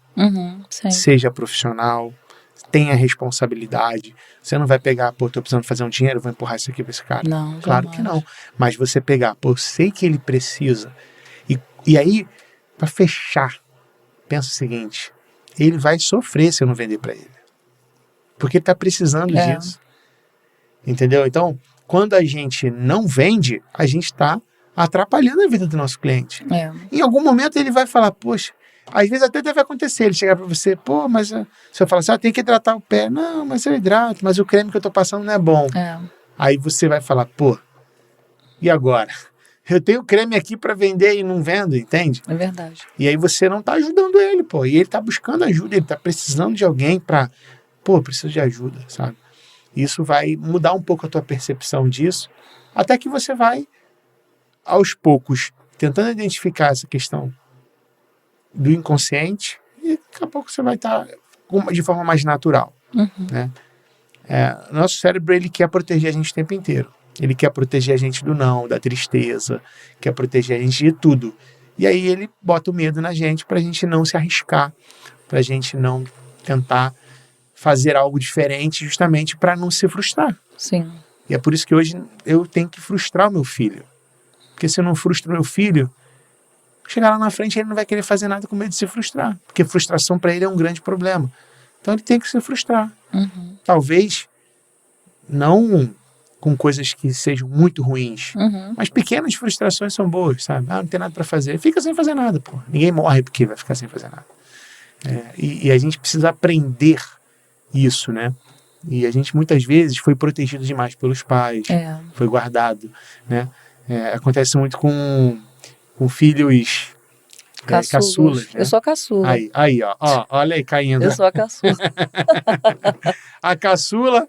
seja profissional, tenha responsabilidade. Você não vai pegar, tô precisando fazer um dinheiro, vou empurrar isso aqui para esse cara. Não, claro que não. Mas você pegar, eu sei que ele precisa. E aí, para fechar, pensa o seguinte, ele vai sofrer se eu não vender para ele. Porque ele está precisando disso. Entendeu? Então, quando a gente não vende, a gente está atrapalhando a vida do nosso cliente. Em algum momento ele vai falar, poxa, às vezes até deve acontecer, ele chegar para você, mas você fala assim, tem que hidratar o pé. Não, mas eu hidrato, mas o creme que eu estou passando não é bom. Aí você vai falar, e agora? Eu tenho creme aqui para vender e não vendo, entende? É verdade. E aí você não está ajudando ele, e ele está buscando ajuda, ele está precisando de alguém para, preciso de ajuda, sabe? Isso vai mudar um pouco a tua percepção disso, até que você vai, aos poucos, tentando identificar essa questão do inconsciente, e daqui a pouco você vai estar de forma mais natural. Né? Nosso cérebro, ele quer proteger a gente o tempo inteiro. Ele quer proteger a gente do não, da tristeza, quer proteger a gente de tudo. E aí ele bota o medo na gente para a gente não se arriscar, para a gente não tentar fazer algo diferente, justamente para não se frustrar. Sim. E é por isso que hoje eu tenho que frustrar o meu filho. Porque se eu não frustro o meu filho, chegar lá na frente ele não vai querer fazer nada com medo de se frustrar, porque frustração para ele é um grande problema. Então ele tem que se frustrar. Talvez não com coisas que sejam muito ruins, mas pequenas frustrações são boas, sabe? Não tem nada para fazer, fica sem fazer nada, pô. Ninguém morre porque vai ficar sem fazer nada. E a gente precisa aprender isso, né? E a gente muitas vezes foi protegido demais pelos pais, foi guardado, né? Acontece muito com filhos caçulas, né? Eu sou a caçula. Aí, ó, olha aí caindo. Eu sou a caçula. A caçula,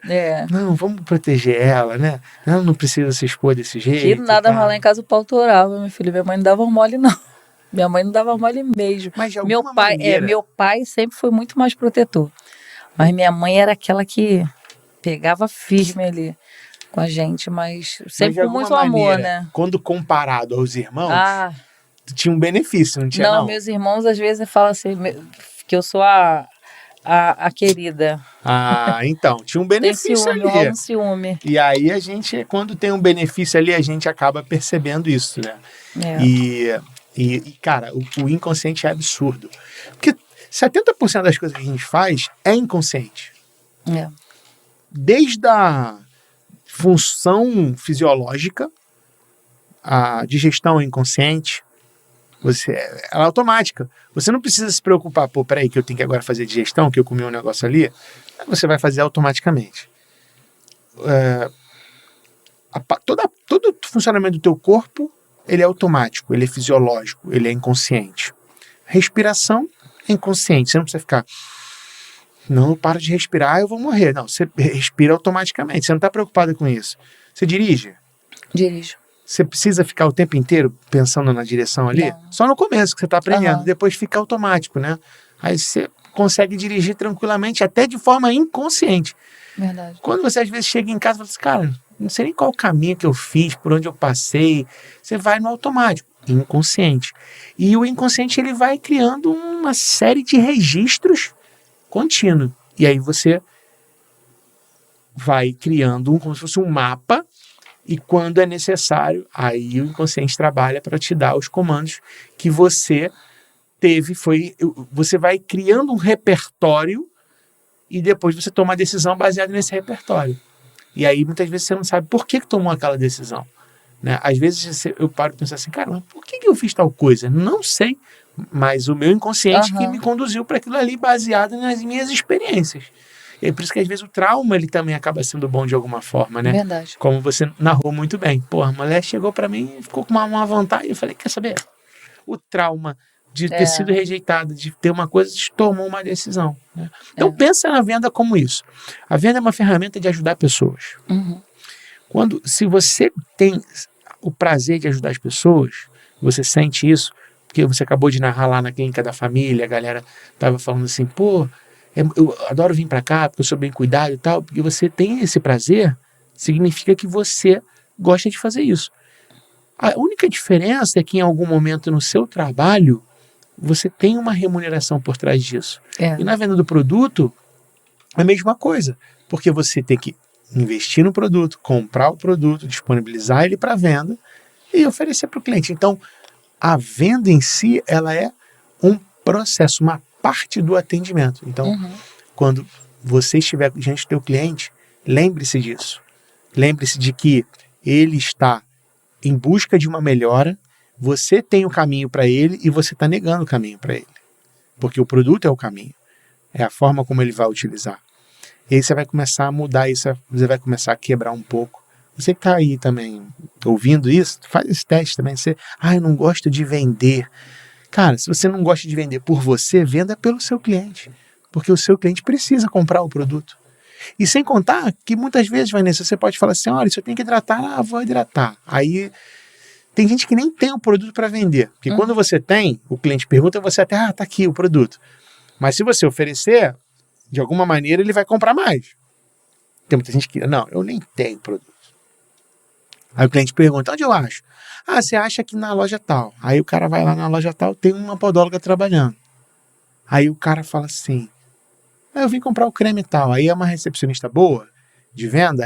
não, vamos proteger ela, né? Ela não precisa se expor desse jeito. Que nada, mas lá em casa o pau torava, meu filho. Minha mãe não dava mole, não. Minha mãe não dava mole mesmo. Mas de alguma maneira... meu pai sempre foi muito mais protetor. Mas minha mãe era aquela que pegava firme ali com a gente, mas sempre com muito amor, né? Quando comparado aos irmãos, tinha um benefício, não tinha não? Não, meus irmãos às vezes falam assim, que eu sou a querida. Então, tinha um benefício ali. Rola um ciúme. E aí a gente, quando tem um benefício ali, a gente acaba percebendo isso, né? E cara, o inconsciente é absurdo. Porque 70% das coisas que a gente faz é inconsciente. Desde a função fisiológica, a digestão é inconsciente, ela é automática. Você não precisa se preocupar, peraí, que eu tenho que agora fazer digestão, que eu comi um negócio ali. Você vai fazer automaticamente. Todo o funcionamento do teu corpo, ele é automático, ele é fisiológico, ele é inconsciente. Respiração é inconsciente, você não precisa ficar... Não, eu paro de respirar, eu vou morrer. Não, você respira automaticamente, você não está preocupado com isso. Você dirige? Dirijo. Você precisa ficar o tempo inteiro pensando na direção ali? Não. Só no começo que você está aprendendo, depois fica automático, né? Aí você consegue dirigir tranquilamente, até de forma inconsciente. Verdade. Quando você às vezes chega em casa e fala assim, cara, não sei nem qual o caminho que eu fiz, por onde eu passei, você vai no automático, inconsciente. E o inconsciente ele vai criando uma série de registros contínuo. E aí você vai criando como se fosse um mapa, e quando é necessário, aí o inconsciente trabalha para te dar os comandos que você teve. Você vai criando um repertório e depois você toma a decisão baseada nesse repertório. E aí muitas vezes você não sabe por que tomou aquela decisão, né? Às vezes eu paro e penso assim, cara, mas por que eu fiz tal coisa? Não sei. Mas o meu inconsciente que me conduziu para aquilo ali baseado nas minhas experiências. E é por isso que às vezes o trauma ele também acaba sendo bom de alguma forma, né? Verdade. Como você narrou muito bem. Pô, a mulher chegou para mim e ficou com uma vontade. Eu falei, quer saber? O trauma de ter sido rejeitado, de ter uma coisa, tomou uma decisão, né? Então pensa na venda como isso. A venda é uma ferramenta de ajudar pessoas. Se você tem o prazer de ajudar as pessoas, você sente isso, porque você acabou de narrar lá na clínica da família, a galera estava falando assim, pô, eu adoro vir para cá, porque eu sou bem cuidado e tal, porque você tem esse prazer, significa que você gosta de fazer isso. A única diferença é que em algum momento no seu trabalho, você tem uma remuneração por trás disso. E na venda do produto, é a mesma coisa, porque você tem que investir no produto, comprar o produto, disponibilizar ele para venda e oferecer para o cliente. Então, a venda em si, ela é um processo, uma parte do atendimento. Então, quando você estiver diante do teu cliente, lembre-se disso. Lembre-se de que ele está em busca de uma melhora, você tem o caminho para ele e você está negando o caminho para ele. Porque o produto é o caminho. É a forma como ele vai utilizar. E aí você vai começar a mudar isso, você vai começar a quebrar um pouco. Você que está aí também ouvindo isso, faz esse teste também. Eu não gosto de vender. Cara, se você não gosta de vender por você, venda pelo seu cliente. Porque o seu cliente precisa comprar o produto. E sem contar que muitas vezes, Vanessa, você pode falar assim, olha, se eu tenho que hidratar, vou hidratar. Aí tem gente que nem tem o produto para vender. Porque quando você tem, o cliente pergunta, você até, tá aqui o produto. Mas se você oferecer, de alguma maneira ele vai comprar mais. Tem muita gente que, não, eu nem tenho produto. Aí o cliente pergunta, onde eu acho? Você acha que na loja tal. Aí o cara vai lá na loja tal, tem uma podóloga trabalhando. Aí o cara fala assim, eu vim comprar o creme tal. Aí é uma recepcionista boa, de venda.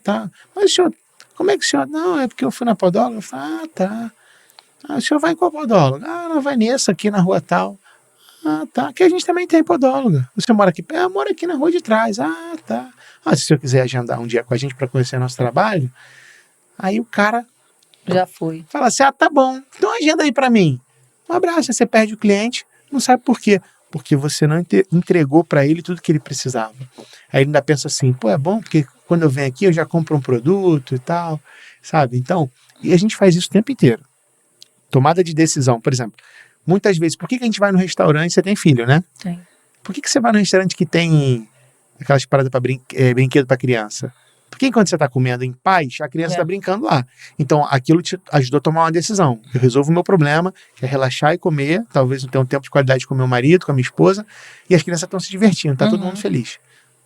Tá. Mas o senhor, como é que o senhor... Não, é porque eu fui na podóloga. Eu falo, tá. Ah, o senhor vai em qual podóloga? Ah, não, vai nessa aqui na rua tal. Ah, tá. Aqui a gente também tem podóloga. O senhor mora aqui? Eu moro aqui na rua de trás. Ah, tá. Ah, se o senhor quiser agendar um dia com a gente para conhecer nosso trabalho, aí o cara Já fui. fala assim, ah, tá bom, então agenda aí para mim. Um abraço, você perde o cliente, não sabe por quê. Porque você não entregou para ele tudo que ele precisava. Aí ele ainda pensa assim, pô, é bom, porque quando eu venho aqui eu já compro um produto e tal, sabe? Então, e a gente faz isso o tempo inteiro. Tomada de decisão, por exemplo. Muitas vezes, por que a gente vai no restaurante, você tem filho, né? Tem. Por que você vai no restaurante que tem aquelas paradas para brinquedo para criança? Porque enquanto você está comendo em paz, a criança está brincando lá. Então, aquilo te ajudou a tomar uma decisão. Eu resolvo o meu problema, que é relaxar e comer, talvez não tenha um tempo de qualidade com meu marido, com a minha esposa, e as crianças estão se divertindo, está todo mundo feliz.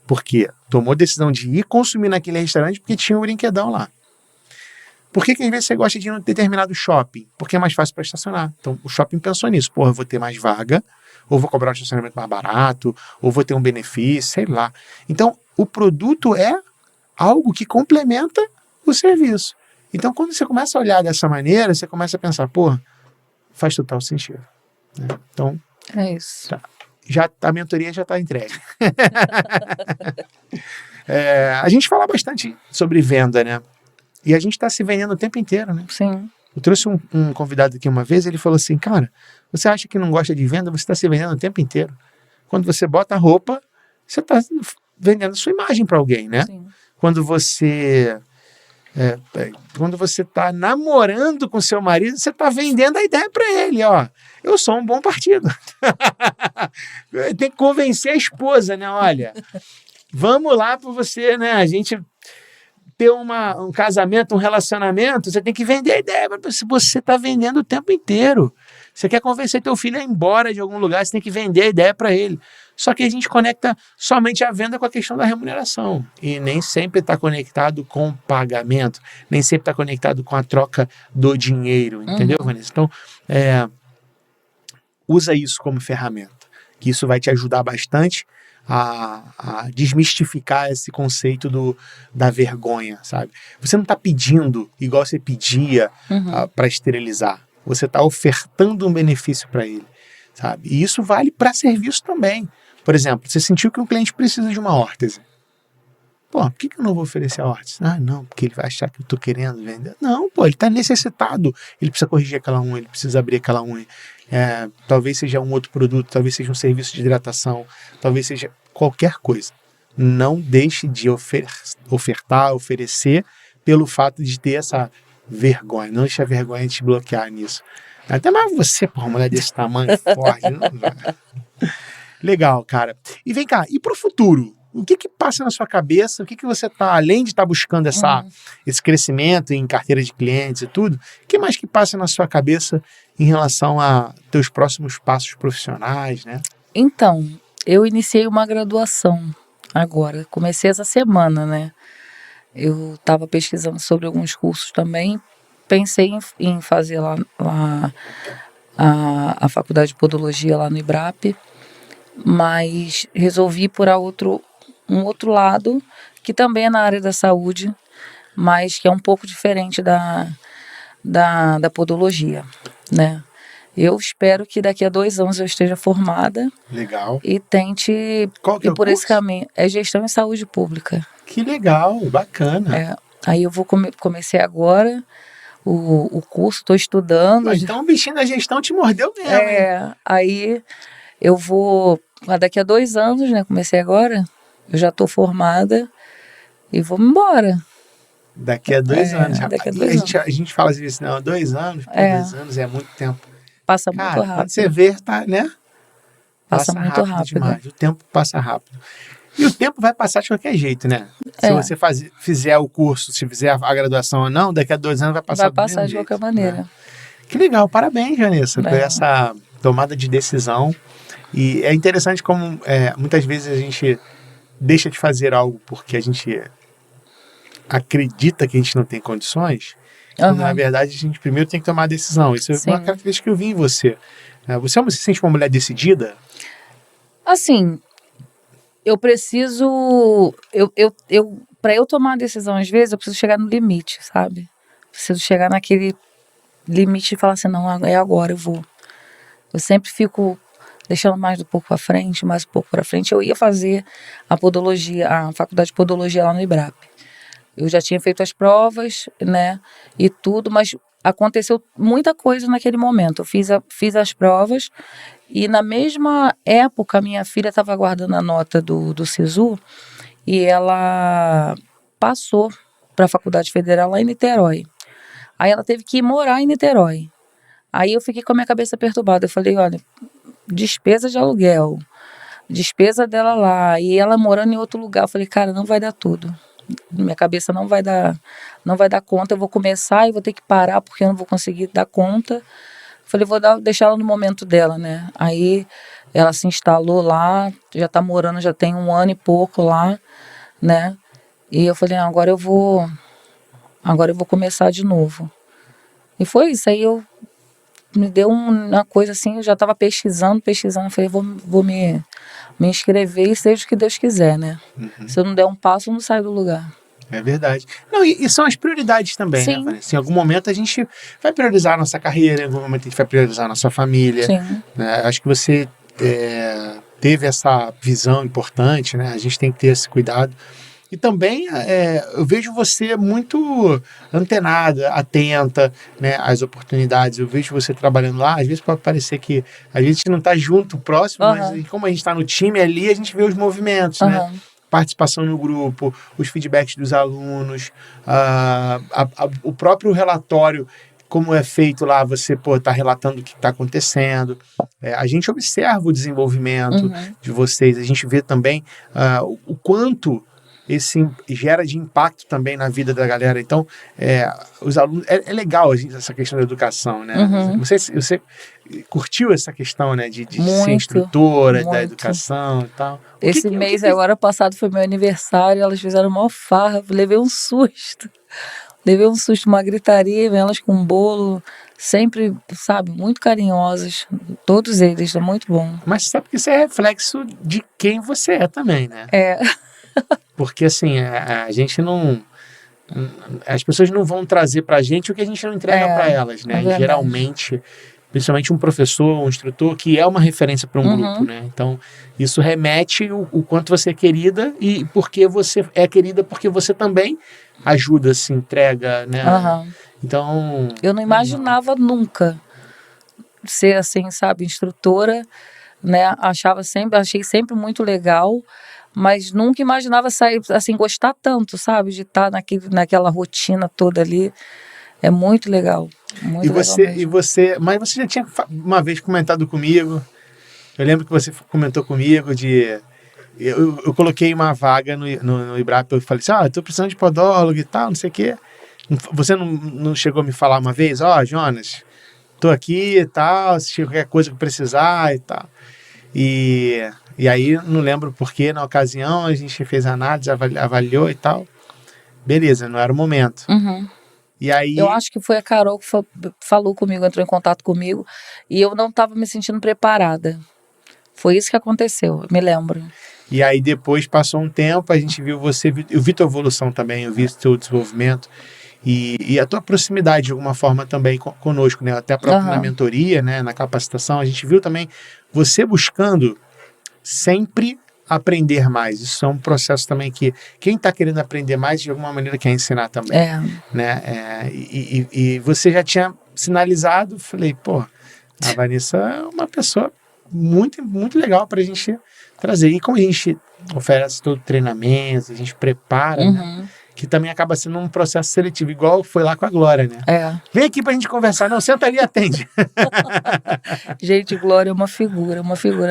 Porque tomou a decisão de ir consumir naquele restaurante porque tinha um brinquedão lá. Por que às vezes você gosta de ir em um determinado shopping? Porque é mais fácil para estacionar. Então, o shopping pensou nisso. Porra, eu vou ter mais vaga, ou vou cobrar um estacionamento mais barato, ou vou ter um benefício, sei lá. Então, o produto é algo que complementa o serviço. Então, quando você começa a olhar dessa maneira, você começa a pensar, pô, faz total sentido. Né? Então, é isso. Tá. A mentoria já está entregue. A gente fala bastante sobre venda, né? E a gente está se vendendo o tempo inteiro, né? Sim. Eu trouxe um convidado aqui uma vez, ele falou assim, cara, você acha que não gosta de venda, você está se vendendo o tempo inteiro. Quando você bota a roupa, você está vendendo a sua imagem para alguém, né? Sim. Quando você está namorando com seu marido, você está vendendo a ideia para ele, ó. Eu sou um bom partido. Tem que convencer a esposa, né? Olha, vamos lá para você, né? A gente ter um casamento, um relacionamento, você tem que vender a ideia. Você está vendendo o tempo inteiro. Você quer convencer teu filho a ir embora de algum lugar, você tem que vender a ideia para ele. Só que a gente conecta somente a venda com a questão da remuneração. E nem sempre está conectado com o pagamento, nem sempre está conectado com a troca do dinheiro. Entendeu, Vanessa? Então, usa isso como ferramenta, que isso vai te ajudar bastante a desmistificar esse conceito da vergonha, sabe? Você não está pedindo igual você pedia para esterilizar. Você está ofertando um benefício para ele, sabe? E isso vale para serviço também. Por exemplo, você sentiu que um cliente precisa de uma órtese. Pô, por que eu não vou oferecer a órtese? Ah, não, porque ele vai achar que eu estou querendo vender. Não, pô, ele está necessitado. Ele precisa corrigir aquela unha, ele precisa abrir aquela unha. Talvez seja um outro produto, talvez seja um serviço de hidratação, talvez seja qualquer coisa. Não deixe de ofertar, oferecer, pelo fato de ter essa vergonha. Não deixe a vergonha te bloquear nisso. Até mais você, porra, uma mulher desse tamanho, forte. Legal, cara. E vem cá, e pro futuro? O que passa na sua cabeça? O que você está, além de estar buscando esse crescimento em carteira de clientes e tudo, o que mais que passa na sua cabeça em relação a teus próximos passos profissionais, né? Então, eu iniciei uma graduação agora. Comecei essa semana, né? Eu estava pesquisando sobre alguns cursos também. Pensei em fazer lá a faculdade de podologia lá no IBRAP, mas resolvi ir por um outro lado, que também é na área da saúde, mas que é um pouco diferente da podologia, né? Eu espero que daqui a 2 anos eu esteja formada. Legal. E tente Qual que é ir o por curso? Esse caminho. É gestão em saúde pública. Que legal, bacana. Aí eu vou comecei agora o curso, estou estudando. Então o bichinho da gestão te mordeu mesmo, hein? Aí eu vou, daqui a 2 anos, né? Comecei agora, eu já estou formada e vou embora. Daqui a 2 anos. Daqui a 2 anos. A gente fala assim, não, 2 anos, 2 anos é muito tempo. Passa muito rápido. Quando você vê, tá, né? Passa muito rápido demais. O tempo passa rápido. E o tempo vai passar de qualquer jeito, né? Se você fizer o curso, se fizer a graduação ou não, daqui a 2 anos vai passar Vai passar de qualquer maneira. Né? Que legal, parabéns, Vanessa, por essa tomada de decisão. E é interessante como muitas vezes a gente deixa de fazer algo porque a gente acredita que a gente não tem condições, quando na verdade a gente primeiro tem que tomar a decisão. Isso é uma característica que eu vi em você. Você se sente uma mulher decidida? Assim, eu preciso... Para eu tomar uma decisão, às vezes, eu preciso chegar no limite, sabe? Preciso chegar limite de falar assim, não, é agora, eu vou. Eu sempre fico deixando mais um pouco para frente, mais um pouco para frente. Eu ia fazer a podologia, a faculdade de podologia lá no IBRAP. Eu já tinha feito as provas, né, e tudo, mas aconteceu muita coisa naquele momento. Eu fiz as provas e na mesma época minha filha estava aguardando a nota do SISU e ela passou para a Faculdade Federal lá em Niterói. Aí ela teve que ir morar em Niterói. Aí eu fiquei com a minha cabeça perturbada. Eu falei, olha, despesa de aluguel, despesa dela lá, e ela morando em outro lugar. Eu falei, cara, não vai dar tudo. Minha cabeça não vai dar conta. Eu vou começar e vou ter que parar porque eu não vou conseguir dar conta. Falei, deixar ela no momento dela, né? Aí ela se instalou lá, já tá morando, já tem 1 ano e pouco lá, né? E eu falei, agora eu vou começar de novo. E foi isso. Aí me deu uma coisa assim, eu já estava pesquisando, eu falei, vou me inscrever e seja o que Deus quiser, né? Se eu não der um passo, eu não saio do lugar. É verdade. Não, e são as prioridades também, Sim. né, Vanessa? Em algum momento a gente vai priorizar a nossa carreira, em algum momento a gente vai priorizar a nossa família. Sim. Né? Acho que você teve essa visão importante, né? A gente tem que ter esse cuidado. E também eu vejo você muito antenada, atenta, né, às oportunidades. Eu vejo você trabalhando lá. Às vezes pode parecer que a gente não está junto, próximo, mas como a gente está no time ali, a gente vê os movimentos, né? Participação no grupo, os feedbacks dos alunos, o próprio relatório, como é feito lá, você está relatando o que está acontecendo. A gente observa o desenvolvimento de vocês, a gente vê também o quanto esse gera de impacto também na vida da galera. Então, os alunos, é legal essa questão da educação, né? Não sei se você curtiu essa questão, né, de ser instrutora da educação e tal. Esse mês agora passado foi meu aniversário, elas fizeram uma farra, levei um susto, uma gritaria, elas com um bolo, sempre, sabe, muito carinhosas, todos eles, é muito bom. Mas sabe que isso é reflexo de quem você é também, né? Porque assim, a gente não... As pessoas não vão trazer pra gente o que a gente não entrega pra elas, né? E geralmente, principalmente um professor, um instrutor, que é uma referência para um grupo, né? Então, isso remete o quanto você é querida e porque você é querida porque você também ajuda, se entrega, né? Então... Eu não imaginava nunca ser assim, sabe, instrutora, né? Achei sempre muito legal, mas nunca imaginava sair, assim, gostar tanto, sabe? De estar naquela rotina toda ali. É muito legal. Muito legal. Mas você já tinha uma vez comentado comigo, eu lembro que você comentou comigo eu coloquei uma vaga no IBRAP, eu falei assim, eu tô precisando de podólogo e tal, não sei o quê. Você não chegou a me falar uma vez, Jonas, tô aqui e tal, se qualquer coisa que precisar e tal. E aí, não lembro porquê, na ocasião, a gente fez a análise, avaliou e tal. Beleza, não era o momento. E aí... Eu acho que foi a Carol que falou comigo, entrou em contato comigo, e eu não estava me sentindo preparada. Foi isso que aconteceu, eu me lembro. E aí depois passou um tempo, a gente viu você, eu vi tua evolução também, eu vi o teu desenvolvimento e a tua proximidade de alguma forma também conosco, né? Até a própria na mentoria, né? Na capacitação, a gente viu também você buscando sempre aprender mais. Isso é um processo também que quem está querendo aprender mais, de alguma maneira quer ensinar também. Né? E você já tinha sinalizado, falei, a Vanessa é uma pessoa muito, muito legal para a gente trazer. E como a gente oferece todo o treinamento, a gente prepara, né? Que também acaba sendo um processo seletivo, igual foi lá com a Glória, né? Vem aqui pra gente conversar. Não, senta ali e atende. Gente, Glória é uma figura,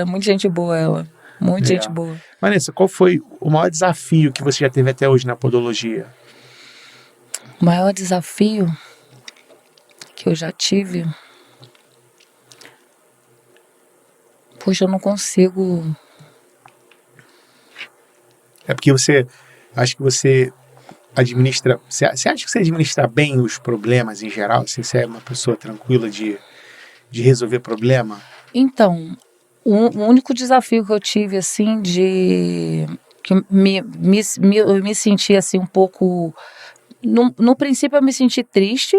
muita gente boa ela. Muita gente boa. Vanessa, qual foi o maior desafio que você já teve até hoje na podologia? O maior desafio que eu já tive... Poxa, eu não consigo... É porque acho que você administra... Você acha que você administra bem os problemas em geral? Assim, você é uma pessoa tranquila de resolver problema? Então, o único desafio que eu tive, assim, que eu me senti, assim, um pouco... No princípio, eu me senti triste,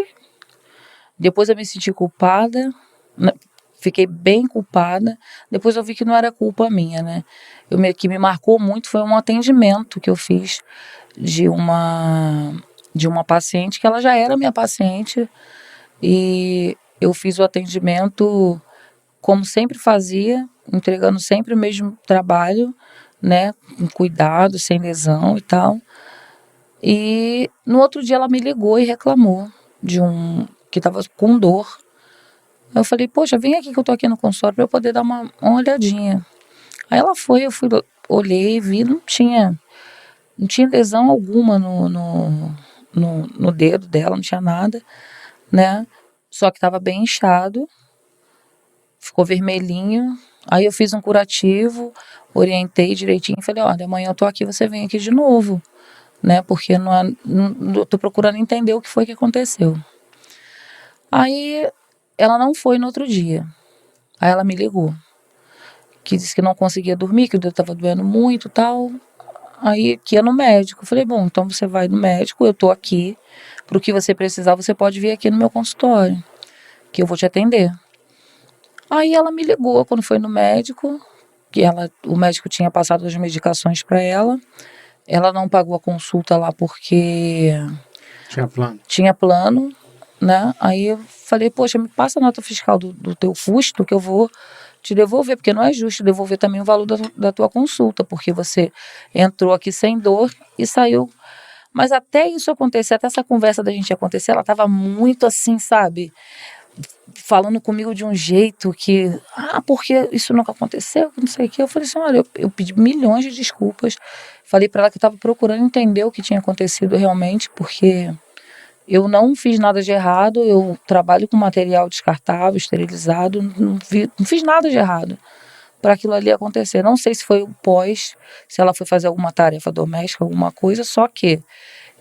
Depois eu me senti culpada, né, fiquei bem culpada. Depois eu vi que não era culpa minha, né? Que me marcou muito foi um atendimento que eu fiz de uma paciente, que ela já era minha paciente, e eu fiz o atendimento como sempre fazia, entregando sempre o mesmo trabalho, né, com cuidado, sem lesão e tal. E no outro dia ela me ligou e reclamou que estava com dor. Eu falei, poxa, vem aqui que eu tô aqui no consultório para eu poder dar uma olhadinha. Aí ela foi, eu fui, olhei, vi, não tinha lesão alguma no dedo dela, não tinha nada, né? Só que estava bem inchado, ficou vermelhinho. Aí eu fiz um curativo, orientei direitinho e falei, olha, amanhã eu tô aqui, você vem aqui de novo, né? Porque eu tô procurando entender o que foi que aconteceu. Aí ela não foi no outro dia. Aí ela me ligou, que disse que não conseguia dormir, que o dedo estava doendo muito e tal. Aí que ia no médico. Eu falei, bom, então você vai no médico, eu tô aqui. Pro que você precisar, você pode vir aqui no meu consultório, que eu vou te atender. Aí ela me ligou quando foi no médico, o médico tinha passado as medicações para ela. Ela não pagou a consulta lá porque tinha plano, né? Aí eu falei, poxa, me passa a nota fiscal do teu fusto que eu vou te devolver, porque não é justo devolver também o valor da tua consulta, porque você entrou aqui sem dor e saiu. Mas até isso acontecer, até essa conversa da gente acontecer, ela estava muito assim, sabe? Falando comigo de um jeito que, porque isso nunca aconteceu, não sei o que. Eu falei assim, olha, eu pedi milhões de desculpas. Falei para ela que eu estava procurando entender o que tinha acontecido realmente, porque eu não fiz nada de errado, eu trabalho com material descartável, esterilizado, não fiz nada de errado para aquilo ali acontecer. Não sei se foi o pós, se ela foi fazer alguma tarefa doméstica, alguma coisa, só que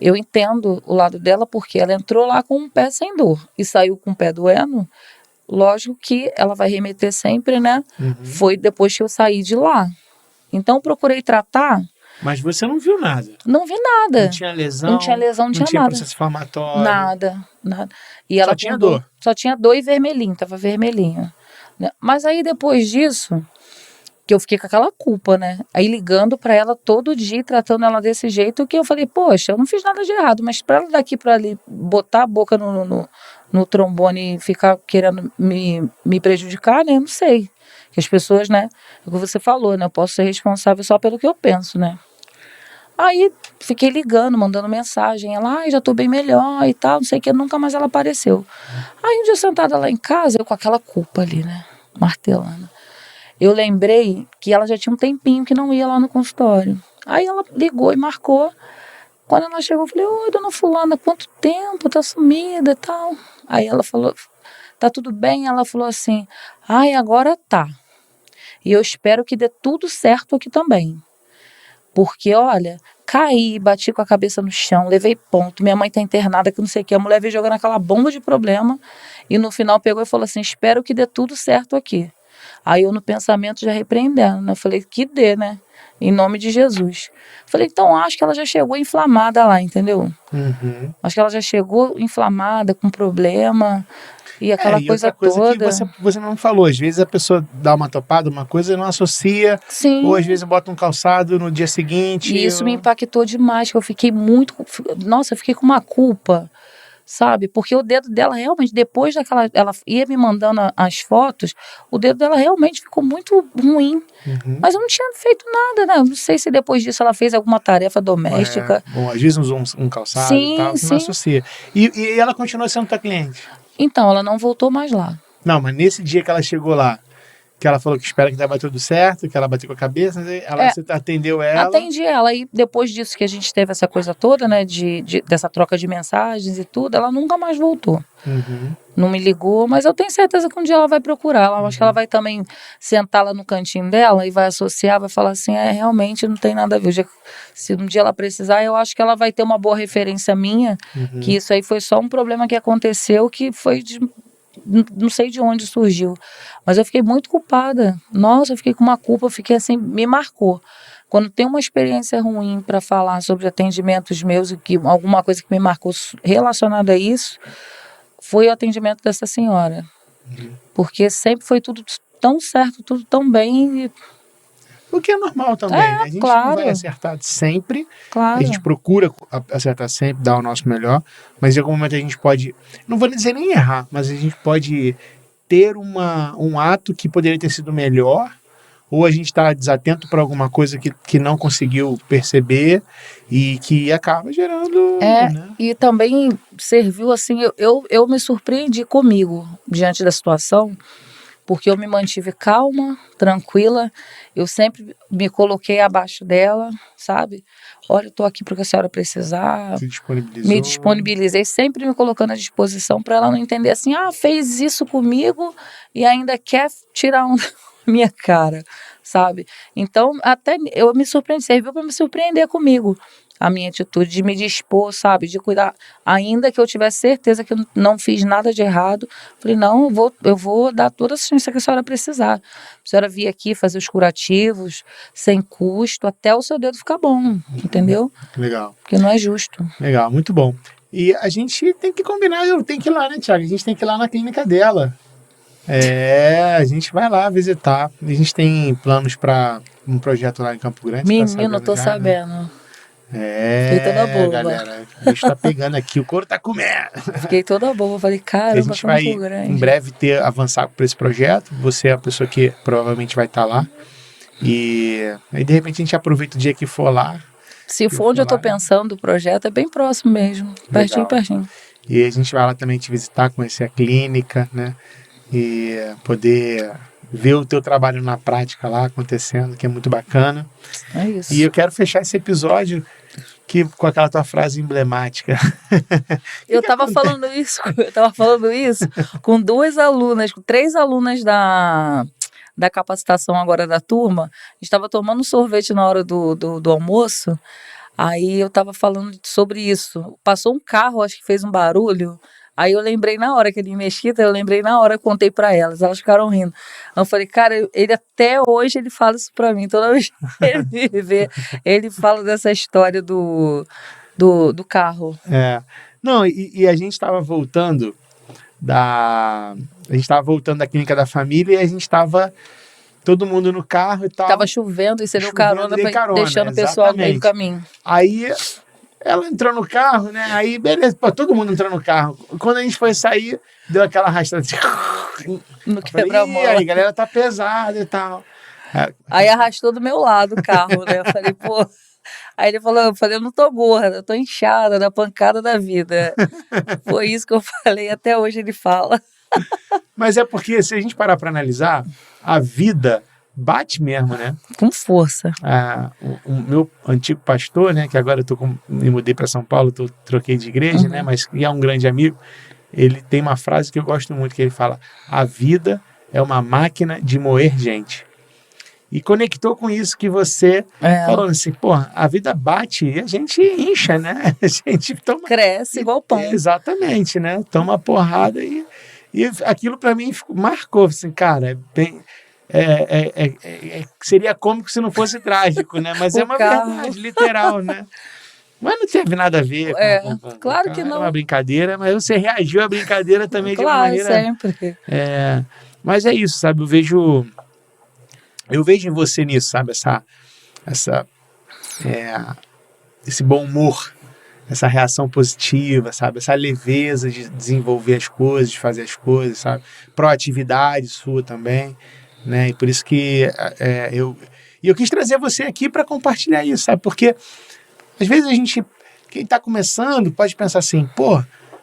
eu entendo o lado dela, porque ela entrou lá com um pé sem dor e saiu com o pé doendo. Lógico que ela vai remeter sempre, né? Uhum. Foi depois que eu saí de lá. Então eu procurei tratar. Mas você não viu nada? Não vi nada. Não tinha lesão? Não tinha lesão, não tinha nada. Processo inflamatório? Nada. E ela só tinha dor? Só tinha dor e vermelhinho, tava vermelhinho. Mas aí depois disso, que eu fiquei com aquela culpa, né? Aí ligando pra ela todo dia, tratando ela desse jeito, que eu falei, poxa, eu não fiz nada de errado, mas pra ela daqui pra ali botar a boca no trombone e ficar querendo me prejudicar, né? Eu não sei. Que as pessoas, né? É o que você falou, né? Eu posso ser responsável só pelo que eu penso, né? Aí fiquei ligando, mandando mensagem. Ela, já tô bem melhor e tal, não sei o que. Nunca mais ela apareceu. Aí um dia sentada lá em casa, eu com aquela culpa ali, né? Martelando. Eu lembrei que ela já tinha um tempinho que não ia lá no consultório. Aí ela ligou e marcou. Quando ela chegou, eu falei, oi, dona fulana, quanto tempo, tá sumida e tal. Aí ela falou, tá tudo bem? Ela falou assim, agora tá. E eu espero que dê tudo certo aqui também. Porque, olha, caí, bati com a cabeça no chão, levei ponto, minha mãe tá internada, que não sei o que, a mulher veio jogando aquela bomba de problema, e no final pegou e falou assim, espero que dê tudo certo aqui. Aí eu no pensamento já repreendendo, né? Eu falei, que dê, né? Em nome de Jesus. Falei, então acho que ela já chegou inflamada lá, entendeu? Uhum. Acho que ela já chegou inflamada, com problema, e aquela coisa outra coisa toda. Que você não falou, às vezes a pessoa dá uma topada, uma coisa e não associa. Sim. Ou às vezes bota um calçado no dia seguinte. E isso me impactou demais, que eu fiquei muito... Nossa, eu fiquei com uma culpa, sabe? Porque o dedo dela realmente, depois daquela... Ela ia me mandando as fotos, o dedo dela realmente ficou muito ruim. Uhum. Mas eu não tinha feito nada, né? Não sei se depois disso ela fez alguma tarefa doméstica. Bom, às vezes usou um calçado sim, e tal, sim. não associa. E ela continua sendo tua cliente? Então, ela não voltou mais lá. Não, mas nesse dia que ela chegou lá, que ela falou que espera que dava tudo certo, que ela bateu com a cabeça, você atendeu ela? Atendi ela, e depois disso que a gente teve essa coisa toda, né, dessa troca de mensagens e tudo, ela nunca mais voltou. Uhum. Não me ligou, mas eu tenho certeza que um dia ela vai procurar. Ela, acho que ela vai também sentar lá no cantinho dela e vai associar, vai falar assim, realmente não tem nada a ver. Se um dia ela precisar, eu acho que ela vai ter uma boa referência minha, que isso aí foi só um problema que aconteceu, que foi não sei de onde surgiu, mas eu fiquei muito culpada. Nossa, eu fiquei com uma culpa, fiquei assim, me marcou. Quando tem uma experiência ruim para falar sobre atendimentos meus e que alguma coisa que me marcou relacionada a isso, foi o atendimento dessa senhora. Porque sempre foi tudo tão certo, tudo tão bem. O que é normal também, né? A gente não vai acertar sempre, a gente procura acertar sempre, dar o nosso melhor, mas em algum momento a gente pode, não vou dizer nem errar, mas a gente pode ter um ato que poderia ter sido melhor, ou a gente está desatento para alguma coisa que não conseguiu perceber e que acaba gerando... né? E também serviu assim, eu me surpreendi comigo diante da situação, porque eu me mantive calma, tranquila, eu sempre me coloquei abaixo dela, sabe? Olha, eu tô aqui porque a senhora precisar. Se disponibilizou. Me disponibilizei, sempre me colocando à disposição para ela não entender assim, fez isso comigo e ainda quer tirar da minha cara, sabe? Então, até eu me surpreendi, serviu para me surpreender comigo. A minha atitude de me dispor, sabe, de cuidar, ainda que eu tivesse certeza que eu não fiz nada de errado, falei, não, eu vou dar toda a assistência que a senhora precisar. A senhora vir aqui fazer os curativos, sem custo, até o seu dedo ficar bom, entendeu? Legal. Porque não é justo. Legal, muito bom. E a gente tem que combinar, eu tenho que ir lá, né, Thiago? A gente tem que ir lá na clínica dela. A gente vai lá visitar. A gente tem planos para um projeto lá em Campo Grande. Menino, eu tô sabendo. Né? Fiquei toda boba. Galera, o bicho tá pegando aqui, o couro tá comendo. Fiquei toda boba, falei, caramba, a gente vai em breve avançar para esse projeto. Você é a pessoa que provavelmente vai estar lá. E aí, de repente, a gente aproveita o dia que for lá. Se for onde eu tô pensando, o projeto é bem próximo mesmo, pertinho. E a gente vai lá também te visitar, conhecer a clínica, né? E poder ver o teu trabalho na prática lá acontecendo, que é muito bacana. É isso. E eu quero fechar esse episódio com aquela tua frase emblemática. Eu tava falando isso com 2 alunas, com 3 alunas da capacitação agora da turma. A gente estava tomando sorvete na hora do almoço, aí eu estava falando sobre isso. Passou um carro, acho que fez um barulho, aí eu lembrei na hora que ele Mesquita, contei para elas ficaram rindo. Eu falei, cara, ele até hoje ele fala isso para mim, toda vez que ele me vê, ele fala dessa história do carro. Não, e a gente estava voltando da clínica da família e a gente estava todo mundo no carro e tal. Tava chovendo e você deu carona, deixando o pessoal no meio do caminho. Aí ela entrou no carro, né? Aí, beleza, todo mundo entrou no carro. Quando a gente foi sair, deu aquela arrastada. No quebra-mola. Aí, galera, tá pesada e tal. Aí arrastou do meu lado o carro, né? Eu falei, pô... Aí ele falou, eu não tô gorda, eu tô inchada da pancada da vida. Foi isso que eu falei, até hoje ele fala. Mas é porque, se a gente parar para analisar, a vida bate mesmo, né? Com força. O meu antigo pastor, né, que agora me mudei para São Paulo, troquei de igreja, né, mas é um grande amigo, ele tem uma frase que eu gosto muito, que ele fala, a vida é uma máquina de moer gente. E conectou com isso que você falou assim, a vida bate e a gente incha, né? A gente cresce igual pão. Exatamente, né? Toma porrada e aquilo para mim marcou, assim, cara, seria cômico se não fosse trágico, né? Mas é uma verdade, literal, né? Mas não teve nada a ver claro que não. É uma brincadeira, mas você reagiu à brincadeira também de uma maneira... sempre. Mas é isso, sabe? Eu vejo em você nisso, sabe? Esse bom humor, essa reação positiva, sabe? Essa leveza de desenvolver as coisas, de fazer as coisas, sabe? Proatividade sua também, né? E por isso que eu quis trazer você aqui para compartilhar isso, sabe? Porque às vezes quem está começando pode pensar assim,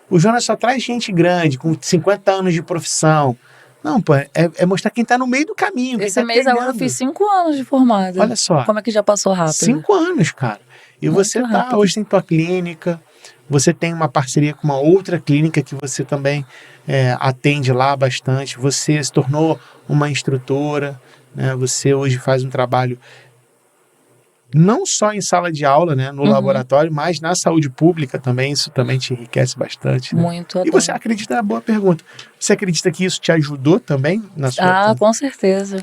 o Jonas só traz gente grande, com 50 anos de profissão. Não, é mostrar quem está no meio do caminho. Esse mês agora eu fiz 5 anos de formada. Olha só. Como é que já passou rápido? 5 anos, cara. E muito você rápido. Hoje tem tua clínica, você tem uma parceria com uma outra clínica que você também atende lá bastante. Você se tornou uma instrutora, né? Você hoje faz um trabalho não só em sala de aula, né, no laboratório, mas na saúde pública também, isso também te enriquece bastante. Né? Muito. E você acredita, boa pergunta, você acredita que isso te ajudou também na sua... com certeza.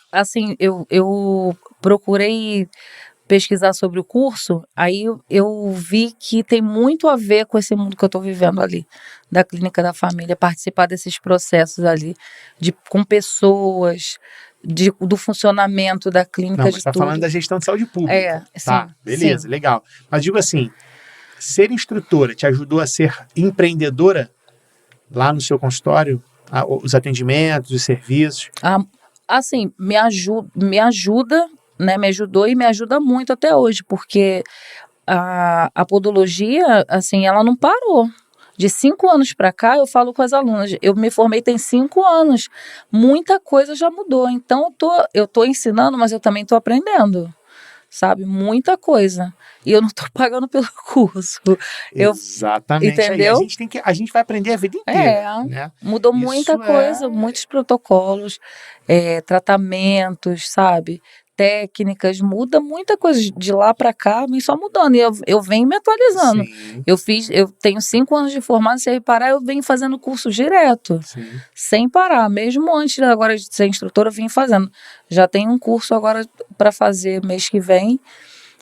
Assim, eu procurei pesquisar sobre o curso, aí eu vi que tem muito a ver com esse mundo que eu estou vivendo ali, da clínica da família, participar desses processos ali, com pessoas, do funcionamento da clínica, Não, de mas está tudo. falando da gestão de saúde pública. Tá, Sim, beleza, sim. legal. Mas digo assim, ser instrutora te ajudou a ser empreendedora lá no seu consultório? Os atendimentos, os serviços? Assim, me ajuda, né? Me ajudou e me ajuda muito até hoje, porque a podologia, assim, ela não parou. De 5 anos para cá, eu falo com as alunas, eu me formei tem 5 anos, muita coisa já mudou, então eu tô ensinando, mas eu também tô aprendendo, sabe? Muita coisa. E eu não tô pagando pelo curso. Exatamente. Aí Entendeu? a gente vai aprender a vida inteira, né? Mudou muita coisa, muitos protocolos, tratamentos, sabe? Técnicas, muda muita coisa de lá para cá, vem só mudando. E eu venho me atualizando. Sim. Eu tenho 5 anos de formado, se reparar, eu venho fazendo curso direto, Sim. sem parar. Mesmo antes agora de ser instrutora, eu vim fazendo. Já tenho um curso agora para fazer mês que vem,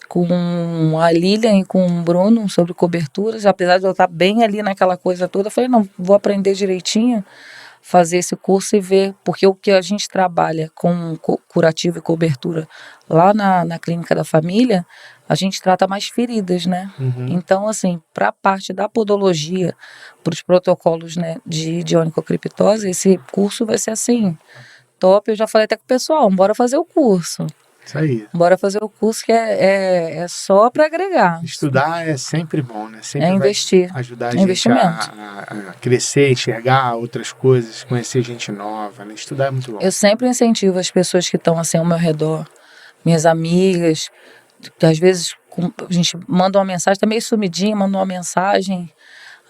com a Lilian e com o Bruno, sobre coberturas. Apesar de eu estar bem ali naquela coisa toda, eu falei, não, vou aprender direitinho, fazer esse curso e ver, porque o que a gente trabalha com curativo e cobertura lá na clínica da família, a gente trata mais feridas, né? Uhum. Então, assim, para a parte da podologia, para os protocolos, né, de onicocriptose, esse curso vai ser assim, top. Eu já falei até com o pessoal, bora fazer o curso. Isso aí. Bora fazer o curso que é só para agregar. Estudar é sempre bom, né? Sempre investir. vai ajudar a gente a crescer, enxergar outras coisas, conhecer gente nova, né? Estudar é muito bom. Eu sempre incentivo as pessoas que estão assim ao meu redor, minhas amigas, que às vezes a gente manda uma mensagem, tá meio sumidinha, manda uma mensagem.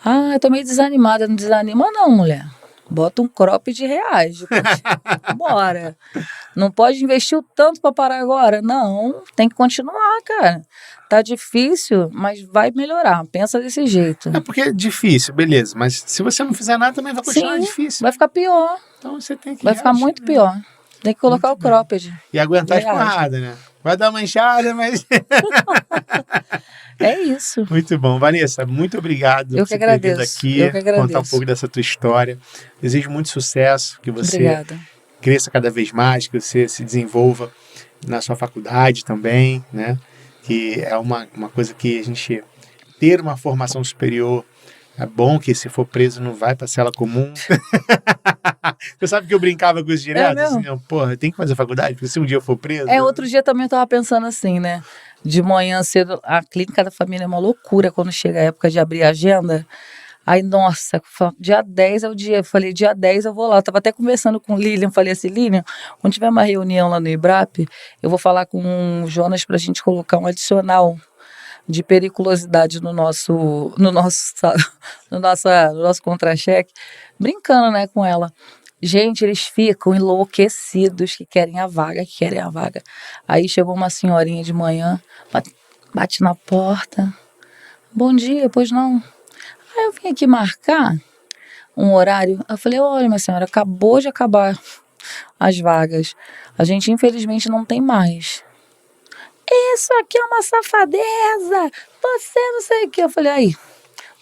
Ah, eu tô meio desanimada. Não desanima não, mulher. Bota um crop de reais. Bora. Não pode investir o tanto para parar agora. Não, tem que continuar, cara. Tá difícil, mas vai melhorar. Pensa desse jeito. É porque é difícil, beleza. Mas se você não fizer nada, também vai continuar difícil. Vai ficar pior. Então você tem que Vai ficar muito pior. Tem que colocar muito o cropped. E aguentar as porradas, né? Vai dar uma manchada, mas... É isso. Muito bom. Vanessa, muito obrigado por ter vindo aqui, contar um pouco dessa tua história. Desejo muito sucesso, que você cresça cada vez mais, que você se desenvolva na sua faculdade também, né? Que é uma coisa que a gente ter uma formação superior é bom, que se for preso não vai para cela comum. Você sabe que eu brincava com isso direto? Assim, porra, tem que fazer faculdade, porque se um dia eu for preso... Outro dia também eu tava pensando assim, né? De manhã cedo, a clínica da família é uma loucura quando chega a época de abrir a agenda. Aí, nossa, dia 10 é o dia. Eu falei, dia 10 eu vou lá. Eu tava até conversando com o Lilian, falei assim, Lilian, quando tiver uma reunião lá no IBRAP, eu vou falar com o Jonas pra gente colocar um adicional de periculosidade no nosso contra-cheque, brincando, né, com ela. Gente, eles ficam enlouquecidos que querem a vaga. Aí chegou uma senhorinha de manhã, bate na porta. Bom dia, pois não? Aí eu vim aqui marcar um horário. Eu falei, olha, minha senhora, acabou de acabar as vagas. A gente, infelizmente, não tem mais. Isso aqui é uma safadeza. Você não sei o que. Eu falei, aí,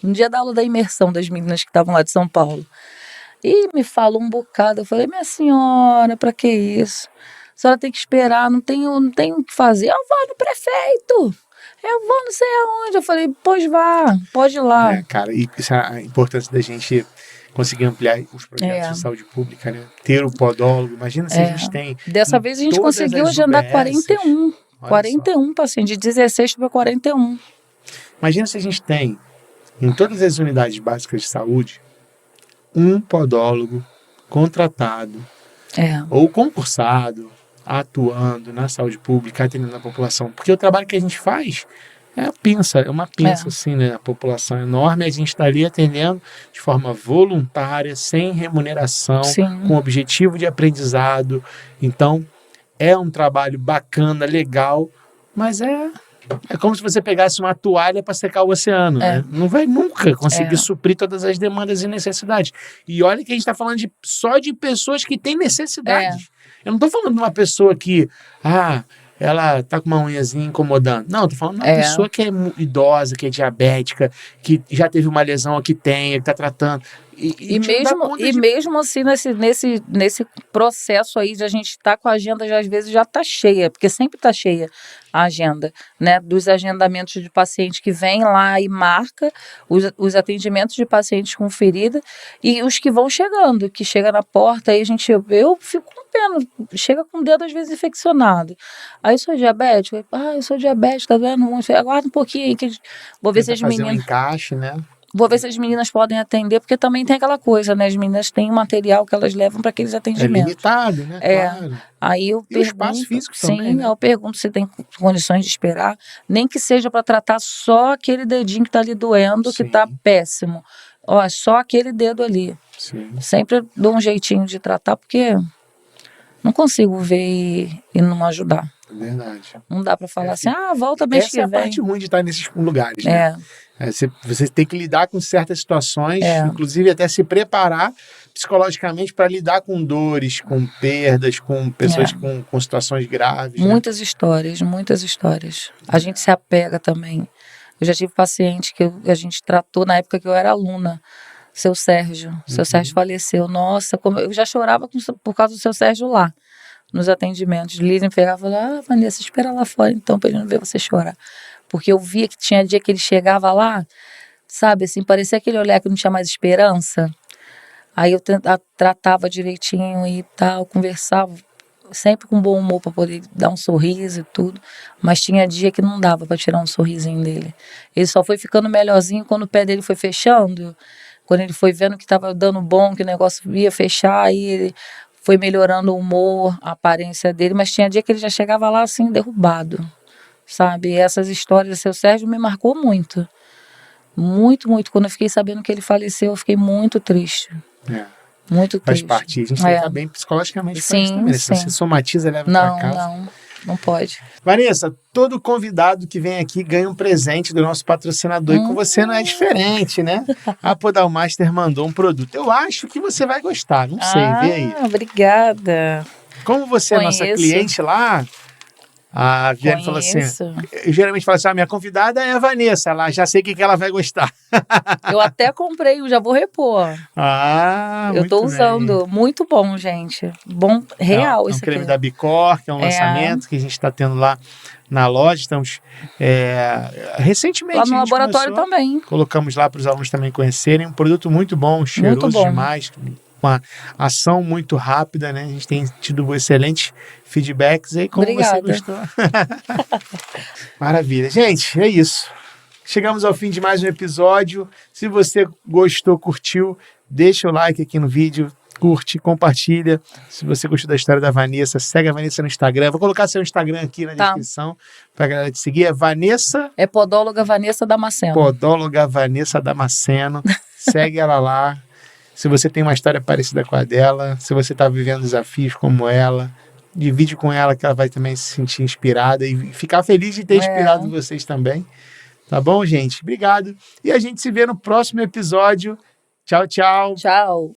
no dia da aula da imersão das meninas que estavam lá de São Paulo. E me falou um bocado. Eu falei, minha senhora, pra que isso? A senhora tem que esperar, não tem o que fazer. Eu vou no prefeito. Eu vou não sei aonde. Eu falei, pois vá, pode ir lá. Cara, e isso é a importância da gente conseguir ampliar os projetos de saúde pública, né? Ter o podólogo. Imagina se a gente tem... Dessa vez a gente conseguiu agendar 41. 41 pacientes, de 16 para 41. Imagina se a gente tem, em todas as unidades básicas de saúde, um podólogo contratado ou concursado, atuando na saúde pública, atendendo a população. Porque o trabalho que a gente faz é uma pinça assim, né? A população é enorme, a gente está ali atendendo de forma voluntária, sem remuneração, com objetivo de aprendizado. Então, é um trabalho bacana, legal, mas é como se você pegasse uma toalha para secar o oceano, né? Não vai nunca conseguir suprir todas as demandas e necessidades. E olha que a gente está falando só de pessoas que têm necessidade. Eu não estou falando de uma pessoa que, ela tá com uma unhazinha incomodando. Não, tô falando de uma É. pessoa que é idosa, que é diabética, que já teve uma lesão, ou que tem, que tá tratando. E te dá mesmo, conta e de- mesmo assim, nesse processo aí de a gente estar com a agenda, já, às vezes já está cheia, porque sempre está cheia a agenda, né? Dos agendamentos de paciente que vem lá e marca, os atendimentos de pacientes com ferida e os que vão chegando, que chega na porta, aí eu fico com pena, chega com o dedo às vezes infeccionado. Aí eu sou diabético, eu sou diabético, tá vendo? Aguarda um pouquinho aí, que vou ver se Tenta as fazer um meninas. encaixe, né? Vou ver se as meninas podem atender, porque também tem aquela coisa, né? As meninas têm o material que elas levam para aqueles É atendimentos. limitado, né? É. Claro. Aí eu E o espaço pergunto, físico sim, também, né? eu pergunto se tem condições de esperar, nem que seja para tratar só aquele dedinho que está ali doendo, que está Sim. péssimo. Ó, só aquele dedo ali. Sim. Sempre dou um jeitinho de tratar, porque não consigo ver e não ajudar. É verdade. Não dá para falar assim, volta mês Essa que é a vem. parte ruim de estar nesses lugares, né? Você tem que lidar com certas situações, inclusive até se preparar psicologicamente para lidar com dores, com perdas, com pessoas com situações graves. Muitas histórias, muitas histórias. A gente se apega também. Eu já tive paciente que a gente tratou na época que eu era aluna, seu Sérgio. Seu Sérgio faleceu. Nossa, como eu já chorava por causa do seu Sérgio lá, nos atendimentos. Lilian pegava e falava, Vanessa, espera lá fora então, para ele não ver você chorar. Porque eu via que tinha dia que ele chegava lá, sabe, assim, parecia aquele olhar que não tinha mais esperança. Aí eu tratava direitinho e tal, conversava, sempre com bom humor para poder dar um sorriso e tudo. Mas tinha dia que não dava para tirar um sorrisinho dele. Ele só foi ficando melhorzinho quando o pé dele foi fechando, quando ele foi vendo que estava dando bom, que o negócio ia fechar, aí ele foi melhorando o humor, a aparência dele. Mas tinha dia que ele já chegava lá assim, derrubado. Sabe, e essas histórias do seu Sérgio me marcou muito. Muito, muito. Quando eu fiquei sabendo que ele faleceu, eu fiquei muito triste. Muito Faz triste. parte. A gente tem que estar bem psicologicamente para isso também. Se você somatiza, leva para casa. Não pode. Vanessa, todo convidado que vem aqui ganha um presente do nosso patrocinador. E com você não é diferente, né? A Podal Master mandou um produto. Eu acho que você vai gostar. Não sei, vê aí. Obrigada. Como você é nossa cliente lá, a Viane falou assim, eu geralmente falo assim, minha convidada é a Vanessa, ela já sei o que ela vai gostar. Eu até comprei, eu já vou repor. Eu tô usando, bem. Muito bom, gente. Bom, real isso aqui. É um creme da Bicor, que é um lançamento que a gente está tendo lá na loja. Estamos recentemente lá no laboratório também. Colocamos lá para os alunos também conhecerem. Um produto muito bom, cheiroso muito bom. Demais. Uma ação muito rápida, né? A gente tem tido excelentes feedbacks aí, como você gostou. Maravilha. Gente, é isso. Chegamos ao fim de mais um episódio. Se você gostou, curtiu, deixa o like aqui no vídeo, curte, compartilha. Se você gostou da história da Vanessa, segue a Vanessa no Instagram. Vou colocar seu Instagram aqui na descrição para a galera te seguir. É Vanessa... É Podóloga Vanessa Damasceno. Podóloga Vanessa Damasceno. Segue ela lá. Se você tem uma história parecida com a dela, se você está vivendo desafios como ela, divide com ela que ela vai também se sentir inspirada e ficar feliz de ter inspirado vocês também. Tá bom, gente? Obrigado. E a gente se vê no próximo episódio. Tchau, tchau. Tchau.